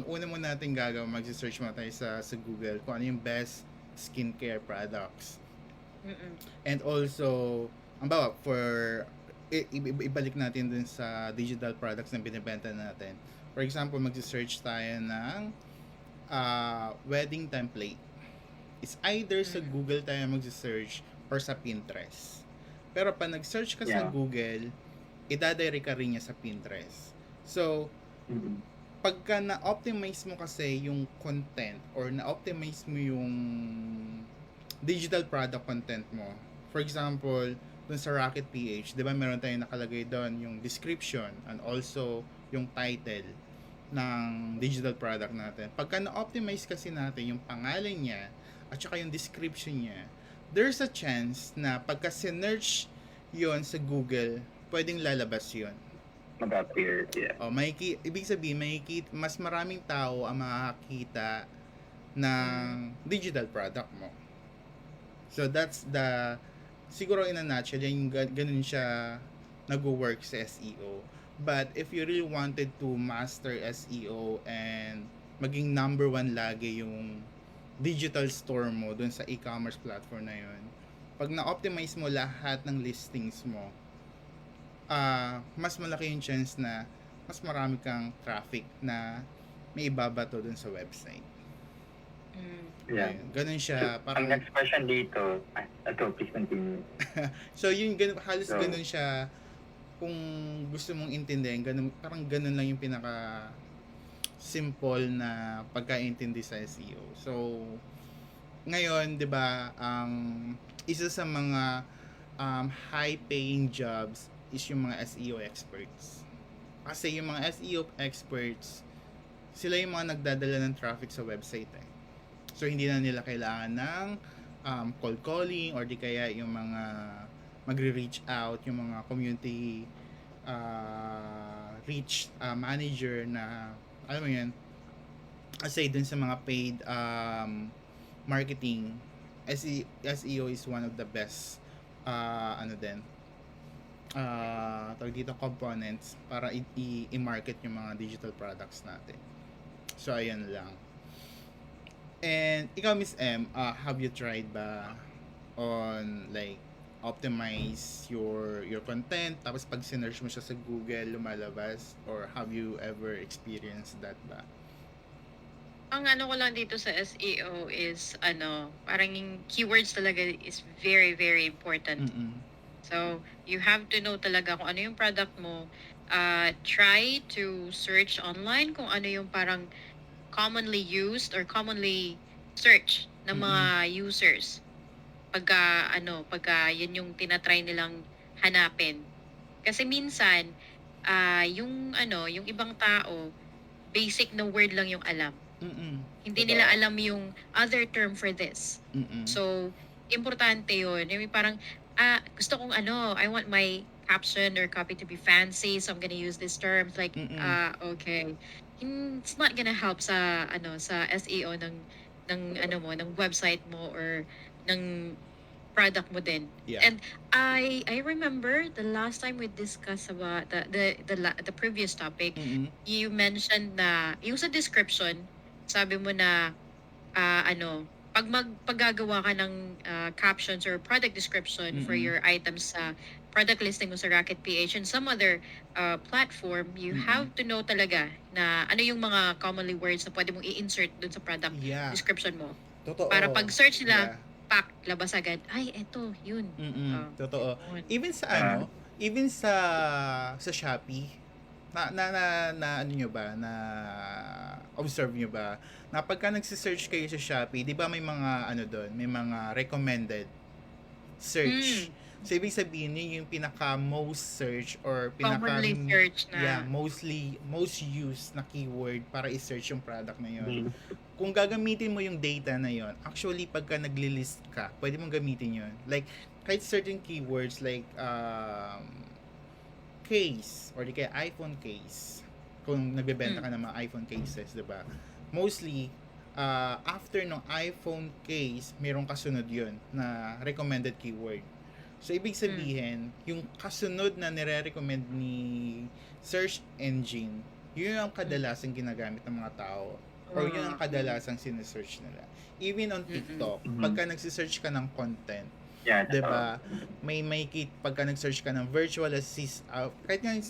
Speaker 2: una mo nating gagawin, magse-search muna tayo sa Google kung ano yung best skincare products. And also, ibalik natin dun sa digital products na binibenta natin. For example, magse-search tayo ng wedding template. It's either sa Google tayo magse-search or sa Pinterest. Pero pag nag-search ka sa Google, idadirect ka rin niya sa Pinterest. So, pagka na-optimize mo kasi yung content or na-optimize mo yung digital product content mo, for example, dun sa Rocket PH, di ba meron tayong nakalagay doon yung description and also yung title ng digital product natin. Pagka na-optimize kasi natin yung pangalan niya at saka yung description niya, there's a chance na pagka sinearch yon sa Google, pwedeng lalabas yon.
Speaker 1: mag-appear. Yeah.
Speaker 2: Ibig sabihin, mas maraming tao ang makakakita ng digital product mo. So that's siguro in a nutshell, yung ganun siya nag-work sa SEO. But if you really wanted to master SEO and maging number one lagi yung digital store mo dun sa e-commerce platform na yun, pag na-optimize mo lahat ng listings mo, mas malaki yung chance na mas marami kang traffic na may ibabato dun sa website.
Speaker 1: Yeah.
Speaker 2: Ayun, ganun siya.
Speaker 1: Ang
Speaker 2: Parang,
Speaker 1: next question dito, please continue.
Speaker 2: so yun, halos ganun siya. Kung gusto mong intindihin, parang ganun lang yung pinaka simple na pagkaintindi sa SEO. So, ngayon, 'di ba, ang isa sa mga high-paying jobs is yung mga SEO experts. Kasi yung mga SEO experts, sila yung mga nagdadala ng traffic sa website eh. So, hindi na nila kailangan ng cold calling or di kaya yung mga magre-reach out, yung mga community reach manager na, alam mo yan, aside dun sa mga paid marketing, SEO is one of the best tawag dito, components para i-market yung mga digital products natin. So, ayan lang. And ikaw, Miss M, have you tried ba on like optimize your content, tapos pag sinearch mo siya sa Google lumalabas, or have you ever experienced that ba?
Speaker 3: Ang ano ko lang dito sa SEO is parang yung keywords talaga is very, very important. So, you have to know talaga kung ano yung product mo. Try to search online kung ano yung parang commonly used or commonly searched ng mga users. Pagka yun yung tinatry nilang hanapin. Kasi minsan, yung ibang tao, basic na word lang yung alam. Hindi nila alam yung other term for this. So, importante yun. Yung parang, gusto kong I want my caption or copy to be fancy, so I'm gonna use these terms. Like, okay. It's not gonna help sa SEO ng website mo or ng product mo din.
Speaker 2: Yeah.
Speaker 3: And I remember the last time we discussed about the previous topic, you mentioned na yung sa description, sabi mo na paggagawa ka ng captions or product description for your items sa product listing mo sa Rocket PH and some other platform, you have to know talaga na ano yung mga commonly words na pwede mong i-insert dun sa product description mo.
Speaker 2: Totoo.
Speaker 3: Para pag search nila, labas agad. Ay, eto, yun.
Speaker 2: Totoo.
Speaker 3: Yun.
Speaker 2: Even sa Shopee, na ano nyo ba, na observe nyo ba, na pagka nagsisearch kayo sa Shopee, di ba may mga doon, may mga recommended search. So, ibig sabihin yun yung most search or
Speaker 3: commonly search na.
Speaker 2: Yeah, most used na keyword para i-search yung product na yun. Kung gagamitin mo yung data na yun, actually, pagka nagli-list ka, pwede mong gamitin yun. Like, kahit certain keywords like case or di kaya iPhone case, kung nagbebenta ka ng mga iPhone cases, diba? Mostly, after ng iPhone case, mayroong kasunod yun na recommended keyword. So, ibig sabihin, yung kasunod na nire-recommend ni search engine, yun ang kadalasang ginagamit ng mga tao or yun ang kadalasang sinesearch nila. Even on TikTok, pagka nagsisearch ka ng content, diba, may pagka nag-search ka ng virtual assist, kahit nga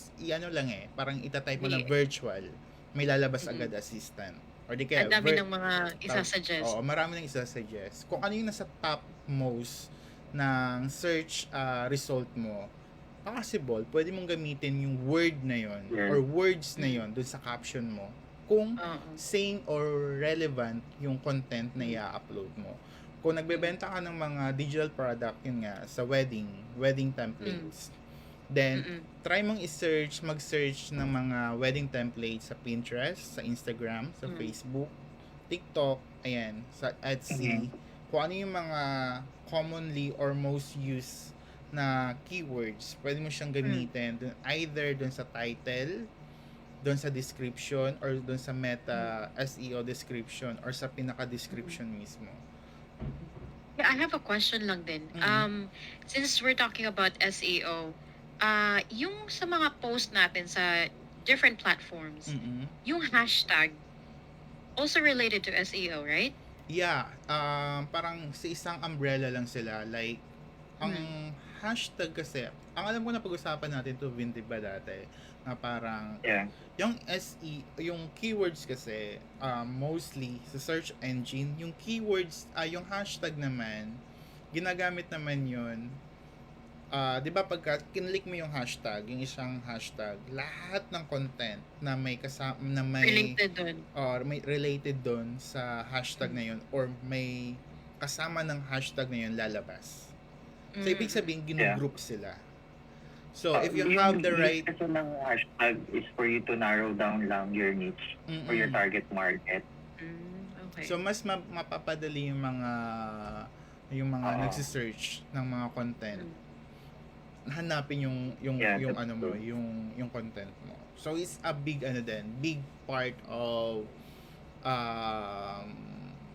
Speaker 2: parang itatype mo ng virtual, may lalabas agad assistant. Or di kaya,
Speaker 3: ang dami ng mga isasuggest.
Speaker 2: Oo, marami nang isasuggest. Kung ano yung nasa top most ng search result mo, possible, pwede mong gamitin yung word na yon or words na yon dun sa caption mo kung same or relevant yung content na i-upload mo. Kung nagbebenta ka ng mga digital product, yun nga, sa wedding templates, then try mong mag-search ng mga wedding templates sa Pinterest, sa Instagram, sa Facebook, TikTok, ayan, sa Etsy, kung ano yung mga commonly or most used na keywords. Pwede mo siyang gamitin either dun sa title, dun sa description, or dun sa meta SEO description, or sa pinaka-description mismo.
Speaker 3: Yeah, I have a question lang din. Since we're talking about SEO, yung sa mga post natin sa different platforms, yung hashtag also related to SEO, right?
Speaker 2: Yeah, parang sa isang umbrella lang sila. Like, ang hashtag kasi, ang alam ko na pag-usapan natin to Vin, diba dati, na parang,
Speaker 1: Yeah.
Speaker 2: yung yung keywords kasi, mostly sa search engine, yung keywords, yung hashtag naman, ginagamit naman yun. Di ba pagka kinlik mo yung hashtag, yung isang hashtag, lahat ng content na may na may
Speaker 3: Related dun.
Speaker 2: or may related doon sa hashtag na yun, or may kasama ng hashtag na yun lalabas. So ibig sabihin ginugroup sila. So if you have the right
Speaker 1: Kasi ng hashtag is for you to narrow down lang your niche or your target market.
Speaker 3: Okay.
Speaker 2: So mas mapapadali yung mga nagse-search ng mga content. Hanapin yung
Speaker 1: Yeah,
Speaker 2: yung
Speaker 1: that's
Speaker 2: ano mo,
Speaker 1: true.
Speaker 2: yung content mo. So it's a big big part of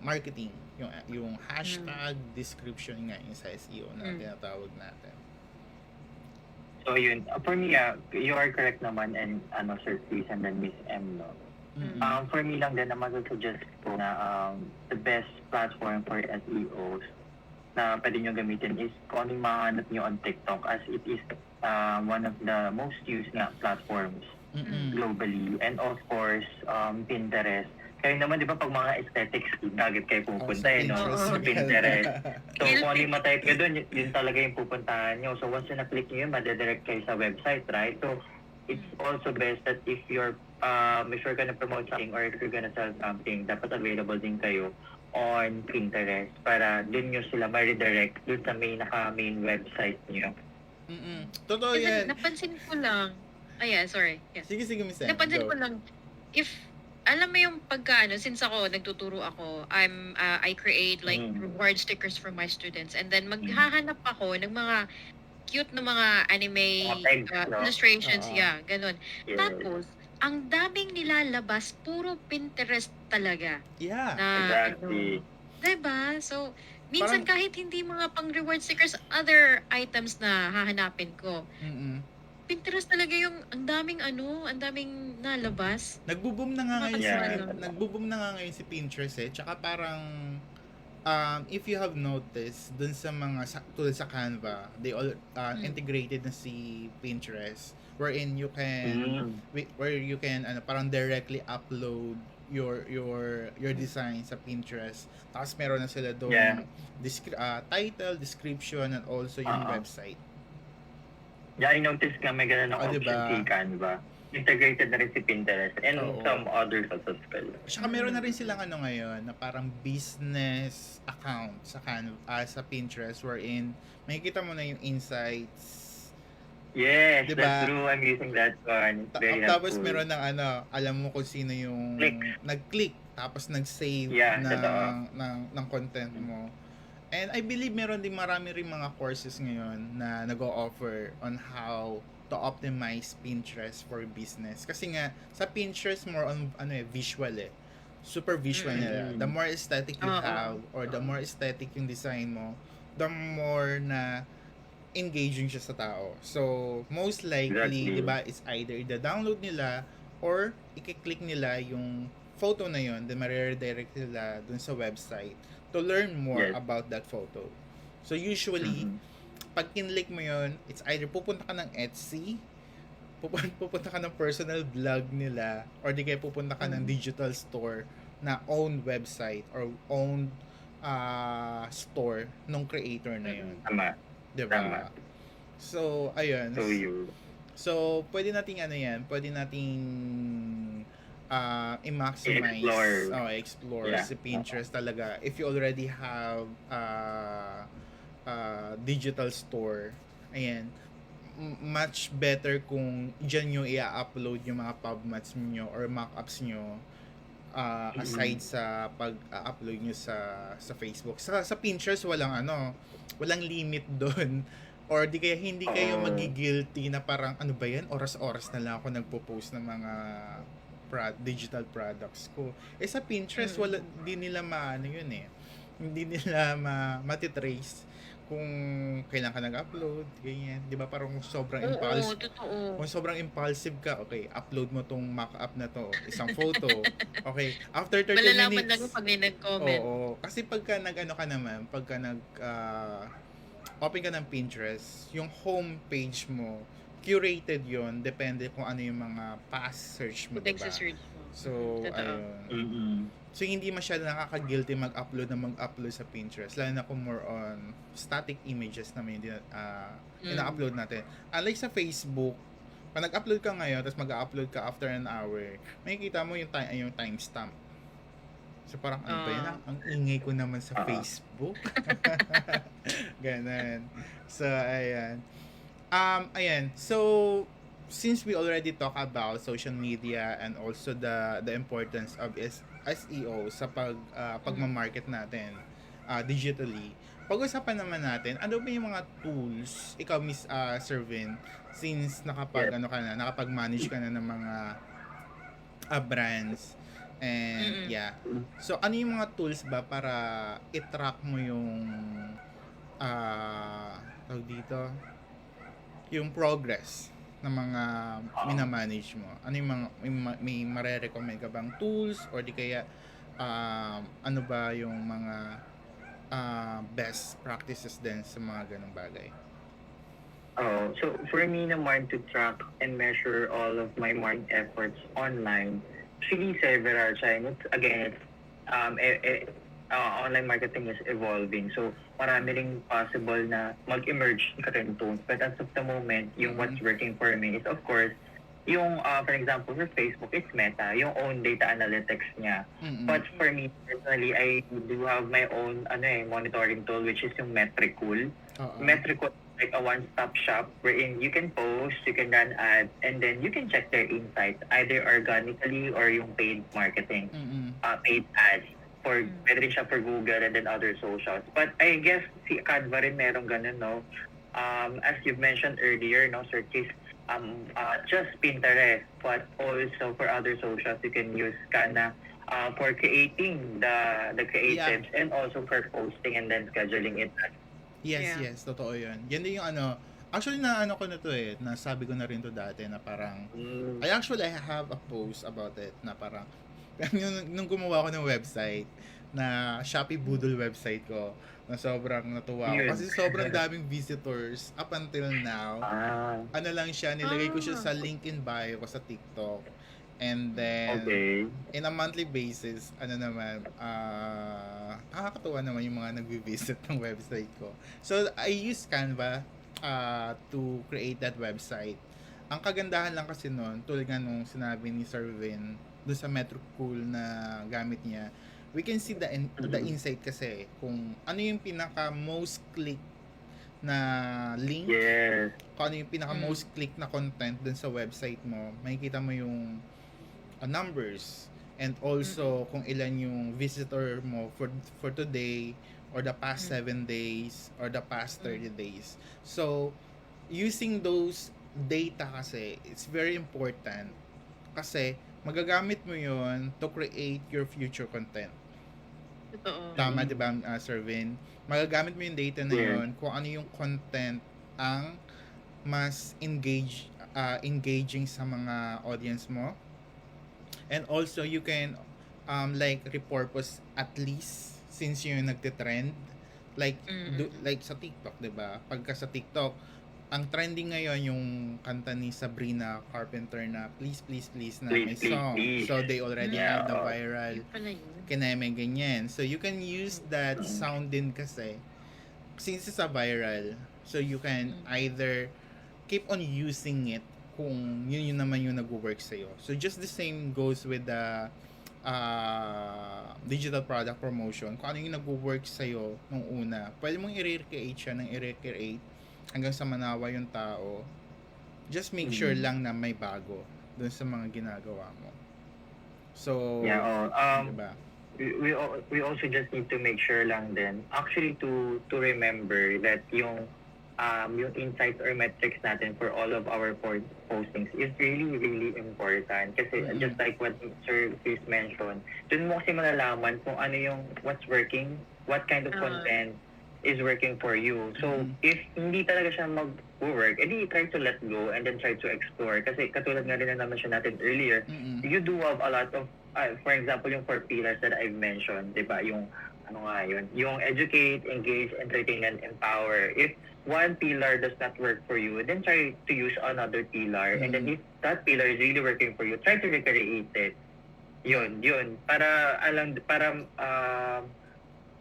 Speaker 2: marketing, yung hashtag description nga yung sa SEO na tinatawag natin.
Speaker 1: So yun, for me, you are correct naman, and Sir Chris and then Miss M, no? For me lang din, naman suggest ko na the best platform for SEOs na pwede nyo gamitin is kung anong mahanap nyo on TikTok, as it is one of the most used nga platforms globally. And of course, Pinterest. Kayo naman, di ba, pag mga aesthetics, target kayo pupunta, sa Pinterest. So, kung ano yung matype nyo doon, yun talaga yung pupuntahan nyo. So, once na click nyo yun, madadirect kayo sa website, right? So, it's also best that if you're gonna promote something or if you're gonna sell something, dapat available din kayo on Pinterest para dun nyo sila ma-redirect dun sa main website nyo.
Speaker 2: Totoo
Speaker 3: And then,
Speaker 2: yan.
Speaker 3: napansin ko lang, sorry. Yes.
Speaker 2: Sige, Miss M,
Speaker 3: Napansin
Speaker 2: go.
Speaker 3: ko lang, if, alam mo yung since ako, nagtuturo ako, I create like reward stickers for my students, and then maghahanap ako ng mga cute na mga anime illustrations, ganun.
Speaker 1: Yes.
Speaker 3: Tapos, ang daming nilalabas, puro Pinterest talaga.
Speaker 2: Yeah.
Speaker 3: Na,
Speaker 1: Exactly.
Speaker 3: diba? So, minsan
Speaker 2: Parang-
Speaker 3: kahit hindi mga pang reward stickers, other items na hahanapin ko. Pinterest talaga yung ang daming nalabas.
Speaker 2: Nagbo-boom na nga ngayon
Speaker 1: Yeah.
Speaker 2: nagbo-boom na nga ngayon si Pinterest Tsaka parang if you have noticed dun sa mga tulad sa Canva, they all integrated na si Pinterest, wherein you can parang directly upload your design sa Pinterest. Tapos meron na sila doon title, description, and also yung website.
Speaker 1: Yeah, I noticed nga may ganun ang
Speaker 2: Diba?
Speaker 1: option si Canva. Integrated na rin si Pinterest and some others as well.
Speaker 2: Tsaka meron na rin silang ngayon na parang business account sa sa Pinterest, wherein makikita mo na yung insights.
Speaker 1: Yes,
Speaker 2: Diba?
Speaker 1: that's true. I'm using that one. Very
Speaker 2: Tapos
Speaker 1: helpful.
Speaker 2: meron ng alam mo kung sino yung nag-click tapos nag-save ng content mo. And I believe meron din marami rin mga courses ngayon na nag-o-offer on how to optimize Pinterest for business. Kasi nga sa Pinterest more on visual super visual nila. The more aesthetic you have, or the more aesthetic yung design mo, the more na engaging siya sa tao. So most likely, 'di ba, it's either i-download nila or i-click nila yung photo na yon, then ma-redirect nila dun sa website to learn more about that photo. So usually, pag kinlik mo yon, it's either pupunta ka ng Etsy, pupunta ka ng personal blog nila, or di kaya pupunta ka ng digital store na own website or own store nung creator na yun.
Speaker 1: Tama.
Speaker 2: Diba?
Speaker 1: Tama.
Speaker 2: So, ayun.
Speaker 1: So you.
Speaker 2: So, pwede nating pwede nating i-maximize, explore si Pinterest talaga. If you already have digital store, ayan, much better kung dyan nyo i-upload yung mga pubmats nyo or mockups nyo aside sa pag-upload nyo sa Facebook. Sa Pinterest walang limit doon. Or di kaya hindi kayo
Speaker 1: Oo.
Speaker 2: magigilty na parang ano ba yan, oras-oras na lang ako nagpo-post ng mga digital products ko. Eh sa Pinterest, wala, di nila maano yun eh. Hindi nila matitrace kung kailan ka nag-upload, ganyan. Di ba parang sobrang
Speaker 3: Oo, totoo.
Speaker 2: kung sobrang impulsive ka, okay, upload mo tong mock-up na to, isang photo. Okay, after 30
Speaker 3: Malalaman lang
Speaker 2: minutes,
Speaker 3: pag may nag-comment.
Speaker 2: oo. Kasi pagka nag-ano ka naman, pagka open ka ng Pinterest, yung home page mo, curated yon, depende kung ano yung mga past search mo, diba?
Speaker 3: Nagsisearch mo.
Speaker 2: So,
Speaker 3: Totoo.
Speaker 2: ayun. So, hindi masyado nakaka-guilty mag-upload sa Pinterest. Lalo na kung more on static images naman yung ina-upload natin. Unlike sa Facebook, pag nag-upload ka ngayon, tapos mag-upload ka after an hour, makikita mo yung timestamp. So, parang ano ba yan? Ang ingay ko naman sa Facebook. Ganon. So, ayan. Ayan. So, since we already talk about social media and also the importance of SEO sa pagma-market natin digitally, pag-usapan naman natin ano ba yung mga tools ikaw Miss Servin, since nakapag-manage ka na ng mga brands and yeah. So ano yung mga tools ba para i-track mo yung tawag dito, yung progress ng mga minamanage mo? Ano yung mga may mare-recommend ka bang tools or di kaya ano ba yung mga best practices din sa mga ganung bagay?
Speaker 1: Oh, so for me naman to track and measure all of my marketing efforts online, actually several siya. Again, online marketing is evolving. So, marami ring possible na mag-emerge na trend tones. But as of the moment, yung what's working for me is, of course, yung, for example, for Facebook, it's Meta, yung own data analytics niya. But for me, personally, I do have my own monitoring tool, which is yung Metricool. Metricool is like a one-stop shop wherein you can post, you can run ads, and then you can check their insights, either organically or yung paid marketing, paid ads. Pwede rin siya for Google and then other socials. But I guess si Canva rin merong ganun, no? As you've mentioned earlier, no, Sir Keith, just Pinterest, but also for other socials, you can use Canva for creating the creatives and also for posting and then scheduling it.
Speaker 2: Yes, totoo yun. Yan din yung actually ko na to nasabi ko na rin to dati na parang, I have a post about it na parang, nung gumawa ko ng website, na Shopee Boodle website ko, na sobrang natuwa ako. Kasi sobrang daming visitors up until now. Ano lang siya, nilagay ko siya sa link in bio ko sa TikTok. And then, in a monthly basis, nakakatuwa naman yung mga nag-visit ng website ko. So, I use Canva to create that website. Ang kagandahan lang kasi nun, tulad nga nung sinabi ni Sir Vin, doon sa Metricool na gamit niya, we can see the insight kasi kung ano yung pinaka most click na link, kung ano yung pinaka most click na content dun sa website mo, makikita mo yung numbers, and also kung ilan yung visitor mo for today or the past 7 days or the past 30 days. So using those data kasi, it's very important kasi magagamit mo yon to create your future content.
Speaker 3: Totoo.
Speaker 2: Tama, di ba, Sir Vin? Magagamit mo yung data na yon kung ano yung content ang mas engaging sa mga audience mo. And also, you can like repurpose at least since yung nagte-trend. Like, like sa TikTok, di ba? Pagka sa TikTok, ang trending ngayon yung kanta ni Sabrina Carpenter na Please Please Please na may song. So they already have the viral kineme ganyan. So you can use that sound din kasi since it's a viral. So you can either keep on using it kung yun naman yung nag-work sa'yo. So just the same goes with the digital product promotion. Kung ano yung nag-work sa'yo nung una, pwede mong i-recreate siya ng i-recreate hanggang sa manawa yung tao. Just make sure lang na may bago dun sa mga ginagawa mo. So, diba?
Speaker 1: We also just need to make sure lang din, actually to remember that yung yung insights or metrics natin for all of our postings is really, really important. Kasi
Speaker 2: Mm-mm.
Speaker 1: just like what Sir Chris mentioned, dun mo kasi malalaman kung ano yung what's working, what kind of
Speaker 3: Ah.
Speaker 1: content is working for you. So,
Speaker 2: Mm-mm.
Speaker 1: if hindi talaga siya mag-work, edi try to let go and then try to explore. Kasi katulad nga rin na naman natin earlier,
Speaker 2: Mm-mm.
Speaker 1: you do have a lot of, for example, yung 4 pillars that I've mentioned, di ba? Yung, ano nga yun, yung educate, engage, entertain, and empower. If one pillar does not work for you, then try to use another pillar. And then if that pillar is really working for you, try to recreate it. Yun. Para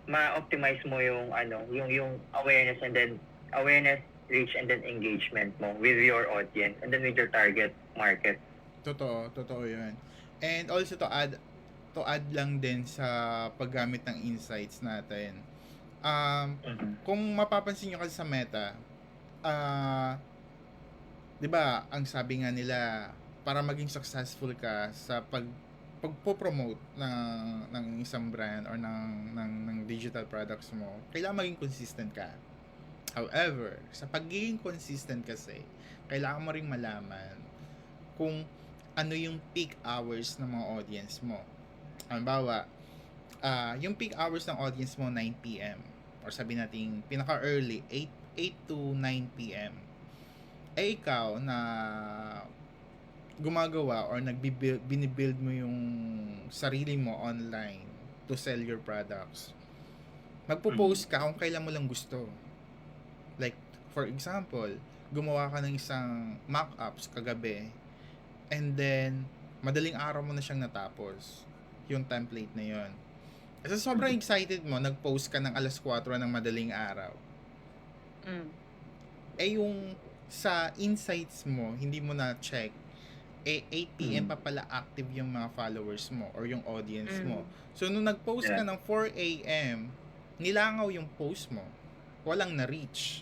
Speaker 1: ma-optimize mo yung yung awareness and then awareness, reach, and then engagement mo with your audience and then with your target market.
Speaker 2: Totoo yun. And also to add lang din sa paggamit ng insights natin. Kung mapapansin nyo kasi sa Meta, 'di ba, ang sabi nga nila para maging successful ka sa pagpo-promote ng isang brand or ng digital products mo, kailangan maging consistent ka. However, sa pagiging consistent kasi, kailangan mo ring malaman kung ano yung peak hours ng mga audience mo. Halimbawa, yung peak hours ng audience mo 9 p.m. or sabi natin pinaka-early 8 to 9 p.m. Eh ikaw na gumagawa or binibuild mo yung sarili mo online to sell your products. Magpo-post ka kung kailan mo lang gusto. Like, for example, gumawa ka ng isang mock-ups kagabi and then madaling araw mo na siyang natapos yung template na yon. Kasi sobrang excited mo, nag-post ka ng 4:00 ng madaling araw. Eh yung sa insights mo, hindi mo na check, 8 p.m. pa pala active yung mga followers mo or yung audience mo. So nung nag-post ka ng 4 a.m., nilangaw yung post mo. Walang na-reach.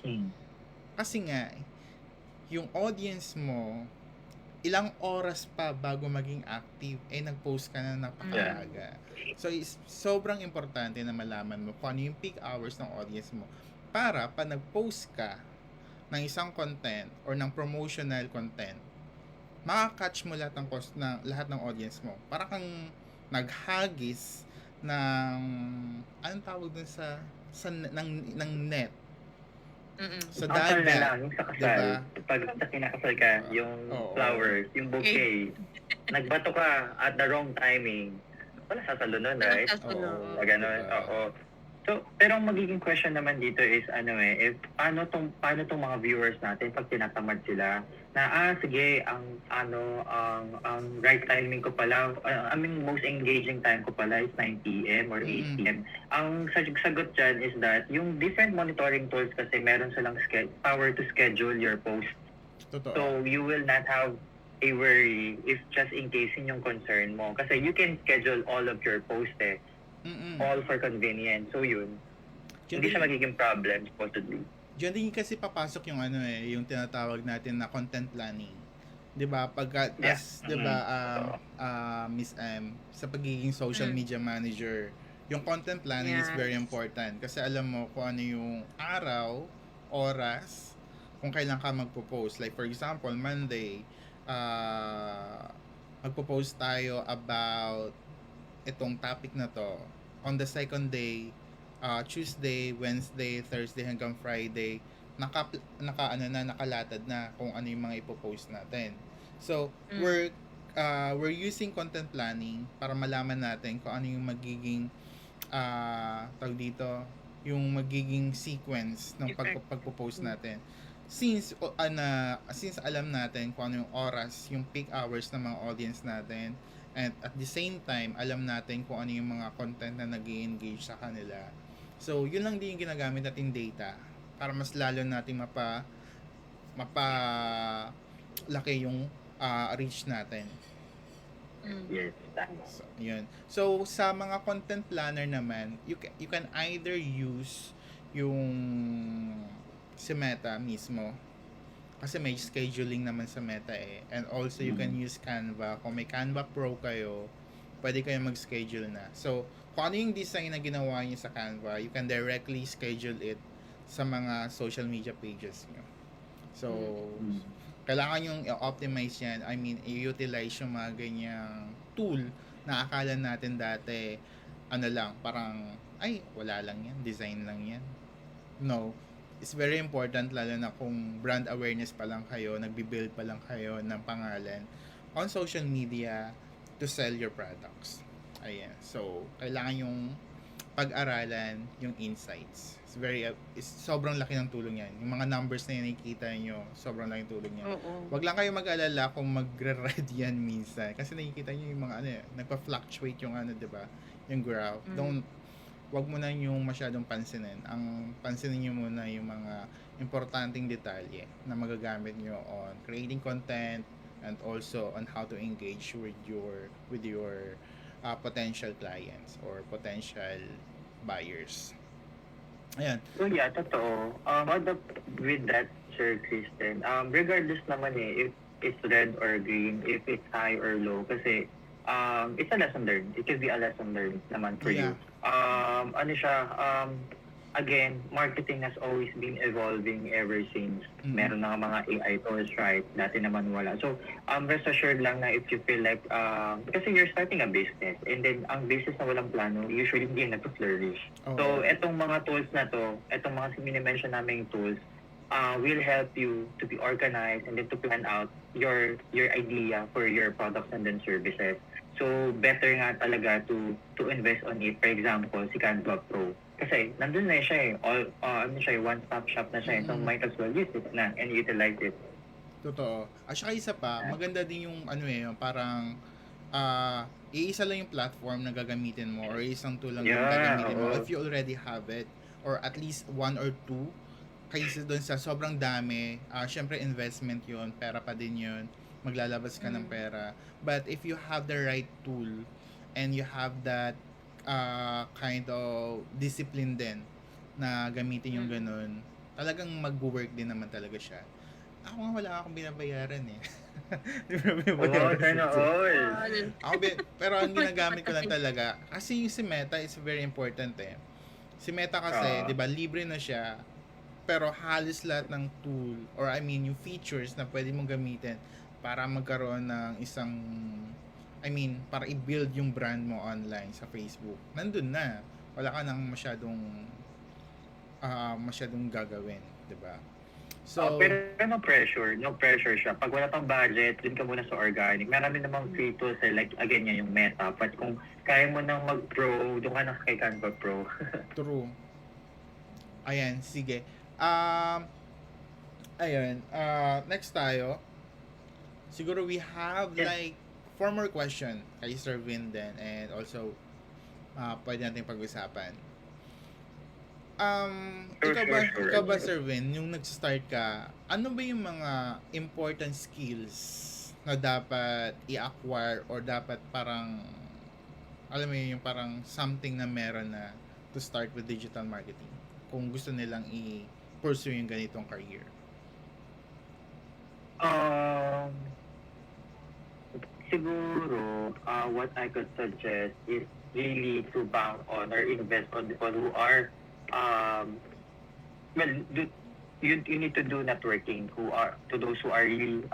Speaker 2: Kasi nga, yung audience mo, ilang oras pa bago maging active, nag-post ka na napakaaga. So, sobrang importante na malaman mo kung ano yung peak hours ng audience mo para pa nag-post ka ng isang content or ng promotional content, makakatch mo lahat ng audience mo. Para kang naghagis ng anong tawag dun ng net. Sa
Speaker 1: Kasal na
Speaker 2: dagat,
Speaker 1: lang, yung sa kasal.
Speaker 2: diba?
Speaker 1: Pag sa kinakasal ka, yung flowers, yung bouquet, nagbato ka at the wrong timing, wala sasalo nun, right?
Speaker 2: Oo,
Speaker 1: Ganun,
Speaker 2: diba?
Speaker 1: oo. So, pero ang magiging question naman dito is if paano tong mga viewers natin pag tinatamad sila na sige, ang right timing ko pala, most engaging time ko pala is 9 p.m. or 8 p.m. Ang sagot dyan is that yung different monitoring tools kasi meron silang power to schedule your post.
Speaker 2: Totoo.
Speaker 1: So, you will not have a worry if just in case yung concern mo. Kasi you can schedule all of your posts all for convenience. So yun, hindi siya magiging problem supposedly.
Speaker 2: Diyan din kasi papasok yung yung tinatawag natin na content planning. 'Di ba? Pagka 'di ba Miss M, sa pagiging social media manager, yung content planning is very important kasi alam mo kung ano yung araw, oras, kung kailan ka magpo-post. Like for example, Monday, magpo-post tayo about itong topic na to. On the second day, Tuesday, Wednesday, Thursday hanggang Friday, nakalatad na kung ano yung mga ipopost natin. So, we're using content planning para malaman natin kung ano yung magiging tawag dito, yung magiging sequence ng pagpo-post natin. Since alam natin kung ano yung oras, yung peak hours ng mga audience natin, and at the same time, alam natin kung ano yung mga content na nag-i-engage sa kanila. So, yun lang din yung ginagamit natin data para mas lalo natin laki yung reach natin.
Speaker 1: Yes.
Speaker 2: So, yun. So, sa mga content planner naman, you can either use yung si Meta mismo, kasi may scheduling naman sa Meta and also you can use Canva. Kung may Canva Pro kayo, pwede kayo mag-schedule na. So, kung ano yung design na ginawa niyo sa Canva, you can directly schedule it sa mga social media pages nyo. So,
Speaker 1: Mm.
Speaker 2: kailangan yung i-optimize yan. I mean, i-utilize yung mga ganyang tool na akala natin dati, ano lang, parang, ay, wala lang yan, design lang yan. No, it's very important lalo na kung brand awareness pa lang kayo, nagbi-build pa lang kayo ng pangalan on social media to sell your products. Ayan. So, kailangan yung pag-aralan yung insights. It's sobrang laki ng tulong yan. Yung mga numbers na yun nakikita nyo, sobrang laki ng tulong yan.
Speaker 3: Oo.
Speaker 2: Wag lang kayo mag-alala kung magre-red yan minsan. Kasi nakikita nyo yung mga nagpa-fluctuate yung di ba? Yung graph. Wag mo na yung masyadong pansinin. Ang pansinin nyo muna yung mga importanteng detalye na magagamit nyo on creating content and also on how to engage with your potential clients or potential buyers. Ayan.
Speaker 1: So yeah, totoo. With that, Sir Kristen, regardless naman if it's red or green, if it's high or low, kasi it's a lesson learned. It could be a lesson learned naman for you. Ano siya, again, marketing has always been evolving ever since. Meron na mga AI tools, right? Dati naman wala. So, rest assured lang na if you feel like, kasi you're starting a business, and then ang business na walang plano, usually hindi yan nag-flourish. So, etong mga tools na to, etong mga mini-mention naming tools, will help you to be organized and then to plan out your idea for your products and then services. So, better nga talaga to invest on it. For example, si Canva Pro. Kasi, nandun na siya one-stop shop na siya. So, might as well use it na and utilize it.
Speaker 2: Totoo. At saka isa pa, maganda din yung yung parang iisa lang yung platform na gagamitin mo or isang tool lang yung gagamitin mo if you already have it or at least one or two kaysa doon sa sobrang dami. Syempre investment yun, pera pa din yun, maglalabas ka ng pera. But if you have the right tool and you have that kind of discipline din na gamitin yung ganun, talagang mag-work din naman talaga siya. Ako nga wala akong binabayaran eh. Pero ang ginagamit ko lang talaga, kasi yung si Meta is very important eh. Si Meta kasi, di ba, libre na siya, pero halos lahat ng tool, or I mean, yung features na pwede mong gamitin para magkaroon ng isang para i-build yung brand mo online sa Facebook. Nandun na. Wala ka nang masyadong gagawin, 'di ba? So,
Speaker 1: pero no pressure siya. Pag wala pang budget, dun ka muna sa organic. Marami namang free tools like again yung Meta. But kung kaya mo nang mag-pro, doon ka na kay Canva Pro.
Speaker 2: True. Ayan, sige. Next tayo. Siguro we have like 4 more question kay Sir Vin din, and also pwede natin pag-usapan. Ikaw ba Sir Vin, yung nag-start ka, ano ba yung mga important skills na dapat i-acquire or dapat parang alam mo yung parang something na meron na to start with digital marketing kung gusto nilang i-pursue yung ganitong career?
Speaker 1: Siguro, what I could suggest is really to bank on or invest on people who are, you need to do networking to those who are really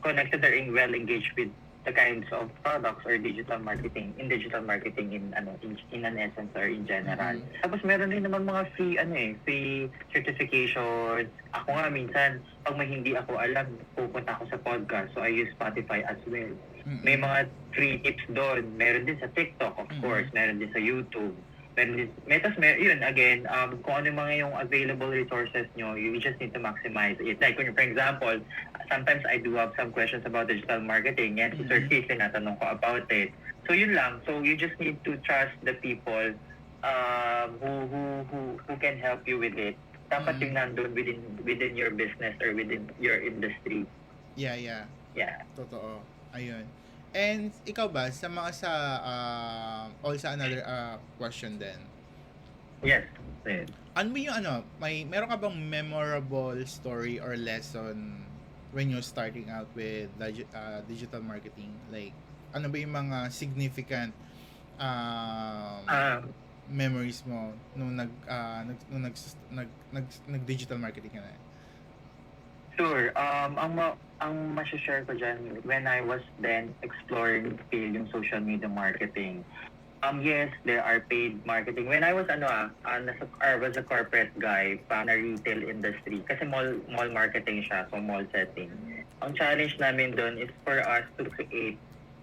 Speaker 1: connected or well engaged with the kinds of products or digital marketing in an essence or in general. Tapos meron din naman mga free certifications. Ako nga minsan, pag may hindi ako alam, pupunta ako sa podcast. So I use Spotify as well. May mga free tips doon. Meron din sa TikTok, of course. Meron din sa YouTube. Yun, again, kung ano mga yung available resources nyo, you just need to maximize it. Like, for example, sometimes I do have some questions about digital marketing. Yan, si Sir Keith, natanong ko about it. So, yun lang. So, you just need to trust the people who can help you with it. Dapat yung nandun within your business or within your industry.
Speaker 2: Yeah. Totoo. Ayun. And ikaw ba sa another question din?
Speaker 1: Yes.
Speaker 2: Ano yung meron ka bang memorable story or lesson when you're starting out with digital marketing? Like ano ba yung mga significant memories mo nung nag digital marketing ka na?
Speaker 1: Sure. Ang share ko dyan, when I was then exploring field yung social media marketing, yes, there are paid marketing. When I was I was a corporate guy pa na retail industry kasi mall marketing siya, so mall setting. Ang challenge namin doon is for us to create,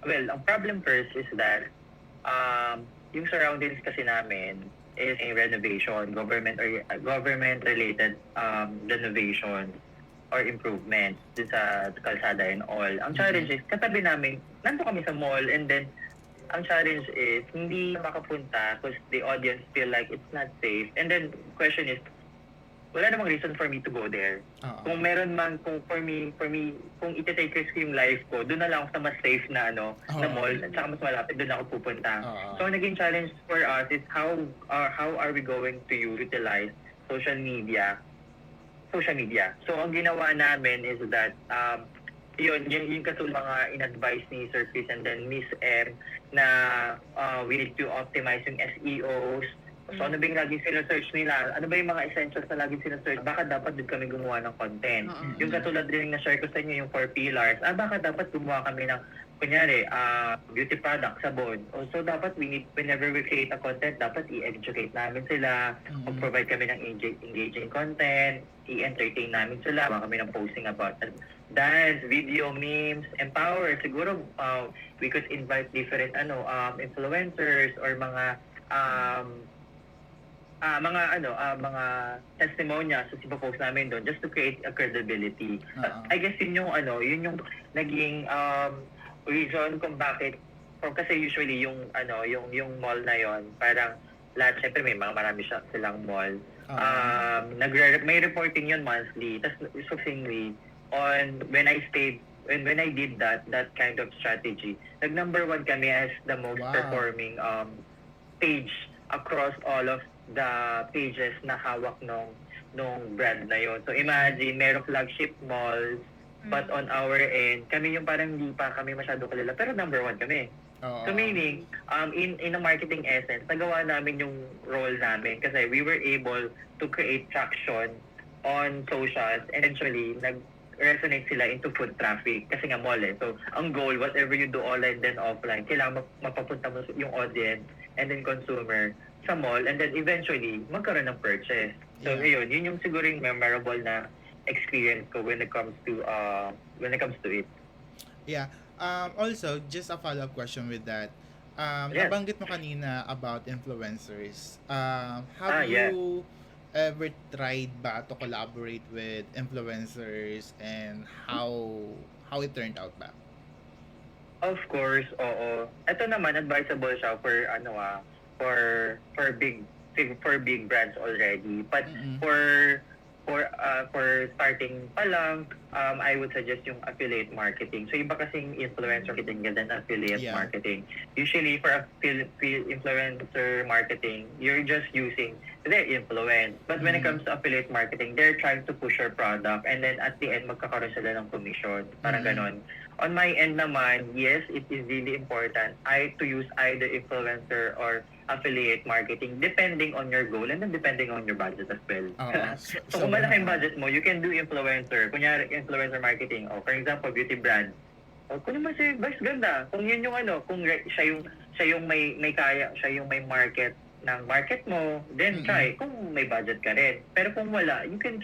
Speaker 1: well, ang problem first is that yung surroundings kasi namin is a renovation, government related renovation or improvements dun sa kalsada and all. Ang challenge is, katabi namin, nandun kami sa mall and then ang challenge is hindi makapunta because the audience feel like it's not safe. And then question is, wala namang reason for me to go there. Kung meron man, kung for me, kung iti-take risk yung life ko, doon na lang ako sa mas safe na na mall, at saka mas malapit, doon ako pupunta. So, naging challenge for us is how are we going to utilize social media. So, ang ginawa namin is that, yung katulad mga in-advise ni Sir Chris and then Miss M na we need to optimize yung SEOs. So, ano ba yung laging sinesearch nila? Ano ba yung mga essentials na laging sinesearch? Baka dapat din kami gumawa ng content. Yung katulad din na share ko sa inyo yung 4 pillars. Baka dapat gumawa kami ng, kunyari, beauty product, sabon. So, dapat whenever we create a content, dapat i-educate namin sila, mag-provide kami ng engaging content, i-entertain namin sila, gawa kami ng posting about dance, video, memes, empower. Siguro, we could invite different influencers or mga mga testimonials sa ipopost namin doon just to create a credibility. I guess yun yung naging reason kung bakit kasi usually yung mall na yon parang lahat syempre marami silang mall. May reporting yun monthly. Tapos succinctly on when I did that kind of strategy, number 1 kami as the most performing page across all of the pages na hawak nung brand na yon. So imagine, merong flagship malls, but on our end, kami yung parang hindi pa kami masyado kalala, pero number 1 kami. So meaning, in a marketing essence, nagawa namin yung role namin kasi we were able to create traction on socials and eventually nag-resonate sila into foot traffic kasi nga mall eh. So ang goal, whatever you do online then offline, kailangan mapapunta mo yung audience and then consumer sa mall and then eventually magkaroon ng purchase. So yun yung siguro yung memorable na experience ko when it comes to it.
Speaker 2: Yeah. Also, just a follow-up question with that.
Speaker 1: Yes.
Speaker 2: Nabanggit mo kanina about influencers.
Speaker 1: Yeah.
Speaker 2: Have you ever tried ba to collaborate with influencers and how it turned out ba?
Speaker 1: Of course, oo. Ito naman advisable siya for big brands already. But for starting pa lang, I would suggest yung affiliate marketing. So iba kasing influencer marketing than affiliate marketing. Usually for influencer marketing, you're just using their influence. But when it comes to affiliate marketing, they're trying to push your product and then at the end magkakaroon sila ng commission. Parang ganon. On my end naman, yes, it is really important to use either influencer or affiliate marketing depending on your goal and then depending on your budget as well. So kung malaking budget mo, you can do influencer. Kunyari, influencer marketing. For example, beauty brand. Kung naman si Vice ganda, kung yun yung kung siya yung may kaya, siya yung may market ng market mo, then try. Kung may budget ka rin. Pero kung wala, you can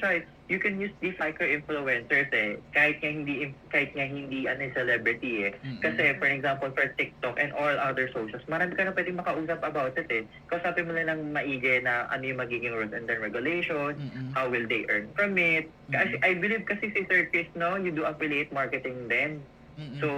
Speaker 1: use these micro-influencers kahit nga hindi celebrity Kasi for example, for TikTok and all other socials, marami ka na pwedeng makausap about it Kausapin mo lang ng maigi na ano yung magiging rules and then regulations, how will they earn from it. Kasi I believe kasi si Sir Chris, you do affiliate marketing then. So,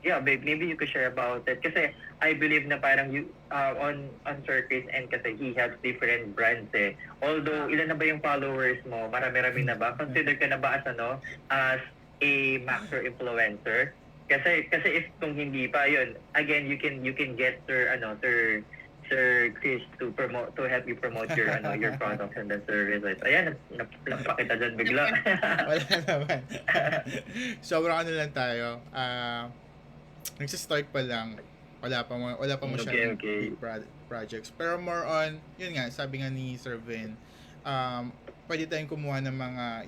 Speaker 1: yeah, maybe you could share about it. Kasi I believe na parang on Sir Chris and kasi he has different brands Although, ilan na ba yung followers mo? Marami-rami na ba? Consider ka na ba as a macro influencer? Kasi if kung hindi pa yun, again, you can get Sir Chris to help you promote your your products and the services. Ayan, napakita dyan bigla.
Speaker 2: Wala naman. Sobrang lang tayo. Nagsistart pa lang. Wala pa masyadong big projects. Pero more on, yun nga, sabi nga ni Sir Vin, pwede tayong kumuha ng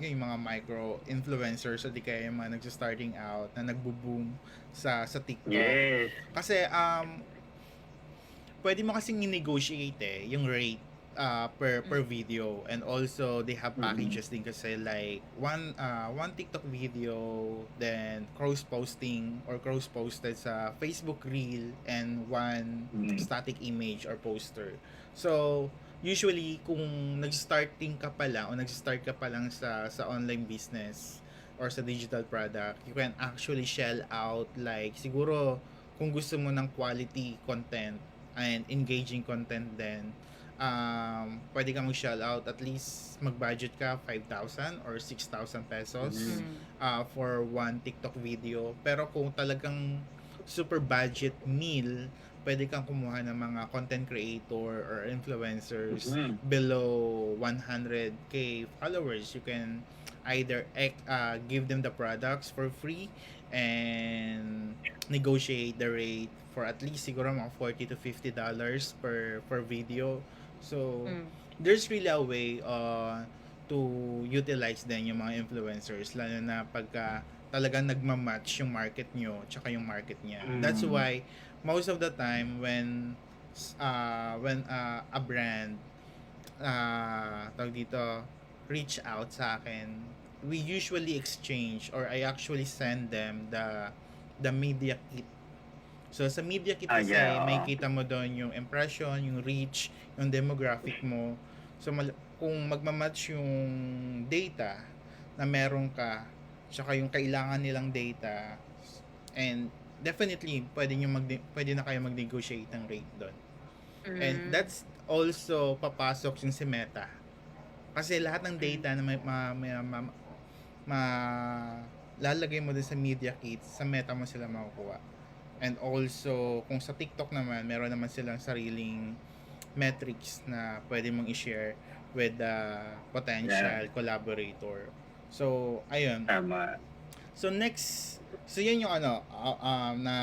Speaker 2: yung mga micro-influencers o di kaya yung mga nagsa-starting out na nagbo-boom sa TikTok.
Speaker 1: Yes.
Speaker 2: Kasi, pwede mo kasing i-negotiate yung rate per video, and also they have packages din kasi like one TikTok video, then cross posting or cross posted sa Facebook Reel, and one static image or poster. So usually kung nag-starting ka pa lang o nag-start ka pa lang sa online business or sa digital product, you can actually shell out like siguro kung gusto mo ng quality content and engaging content din, pwede ka mag-shell out, at least mag-budget ka 5,000 or 6,000 pesos for one TikTok video. Pero kung talagang super budget meal, pwede kang kumuha ng mga content creator or influencers below 100k followers. You can either give them the products for free and negotiate the rate for at least siguro mga $40 to $50 per video. So there's really a way to utilize din yung mga influencers, lalo na pagka talagang nagmamatch yung market nyo tsaka yung market niya. That's why most of the time when a brand tawag dito reach out sa akin, we usually exchange, or I actually send them the media kit. So sa media kit kasi may kita mo doon yung impression, yung reach, yung demographic mo. So kung magmamatch yung data na meron ka tsaka yung kailangan nilang data, and definitely pwede na kayo mag-negotiate ng rate doon. And that's also papasok yung si Meta. Kasi lahat ng data na lalagay mo din sa media kit, sa Meta mo sila makukuha. And also, kung sa TikTok naman, meron naman silang sariling metrics na pwede mong i-share with the potential collaborator. So, ayun.
Speaker 1: Tama.
Speaker 2: So, next, so yun yung na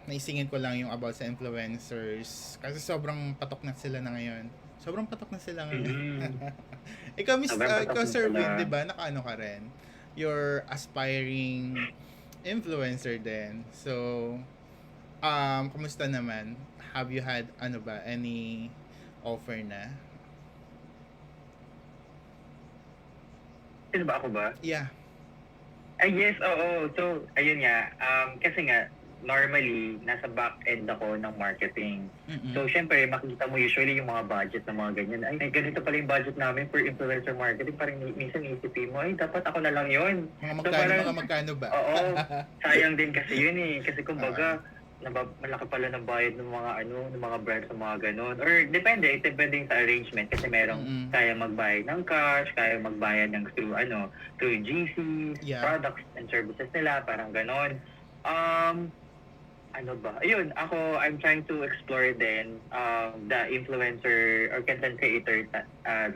Speaker 2: naisingin ko lang yung about sa influencers. Kasi sobrang patok na sila na ngayon. Ikaw, Sir Vin, di ba? Nakaano ka rin? You're aspiring influencer din. So, kumusta naman? Have you had any offer na?
Speaker 1: Sino ba, ako ba?
Speaker 2: Yeah.
Speaker 1: Yes, oo. So, ayun nga. Kasi nga, normally, nasa back end ako ng marketing. So, syempre, makikita mo usually yung mga budget ng mga ganyan. Ay, ganito pala yung budget namin for influencer marketing. Parang minsan isipin mo, ay, dapat ako na lang yun.
Speaker 2: Mga magkano ba?
Speaker 1: Oo. Sayang din kasi yun eh. Kasi kumbaga, malaki pala ng bayad ng mga brands ng mga ganun. Or depende sa arrangement kasi merong kaya magbayad ng cash, kaya magbayad ng through GC, products and services nila, parang ganun. Ayun, I'm trying to explore then the influencer or content creator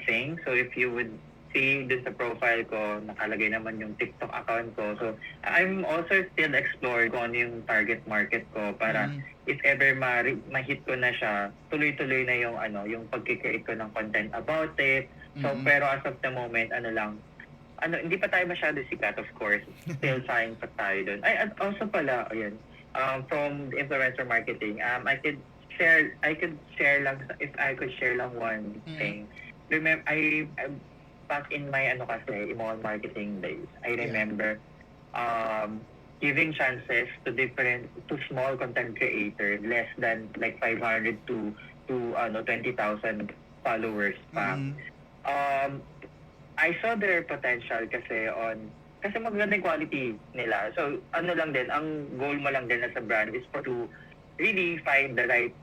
Speaker 1: thing. So if you would see dun sa profile ko, nakalagay naman yung TikTok account ko. So I'm also still exploring kung ano yung target market ko para if ever ma-hit ko na siya, tuloy-tuloy na yung pag-create ko ng content about it. So pero as of the moment, hindi pa tayo masyado sikat, of course. Still trying pa tayo dun. Ay, also pala, ayun, from the influencer marketing, I could share lang, if I could share lang one thing. Remember, I back in my email marketing days, I remember giving chances to small content creators, less than like 500 to 20,000 followers pa. I saw their potential kasi maganda yung quality nila. So lang din, ang goal mo lang din as a brand is to really find the right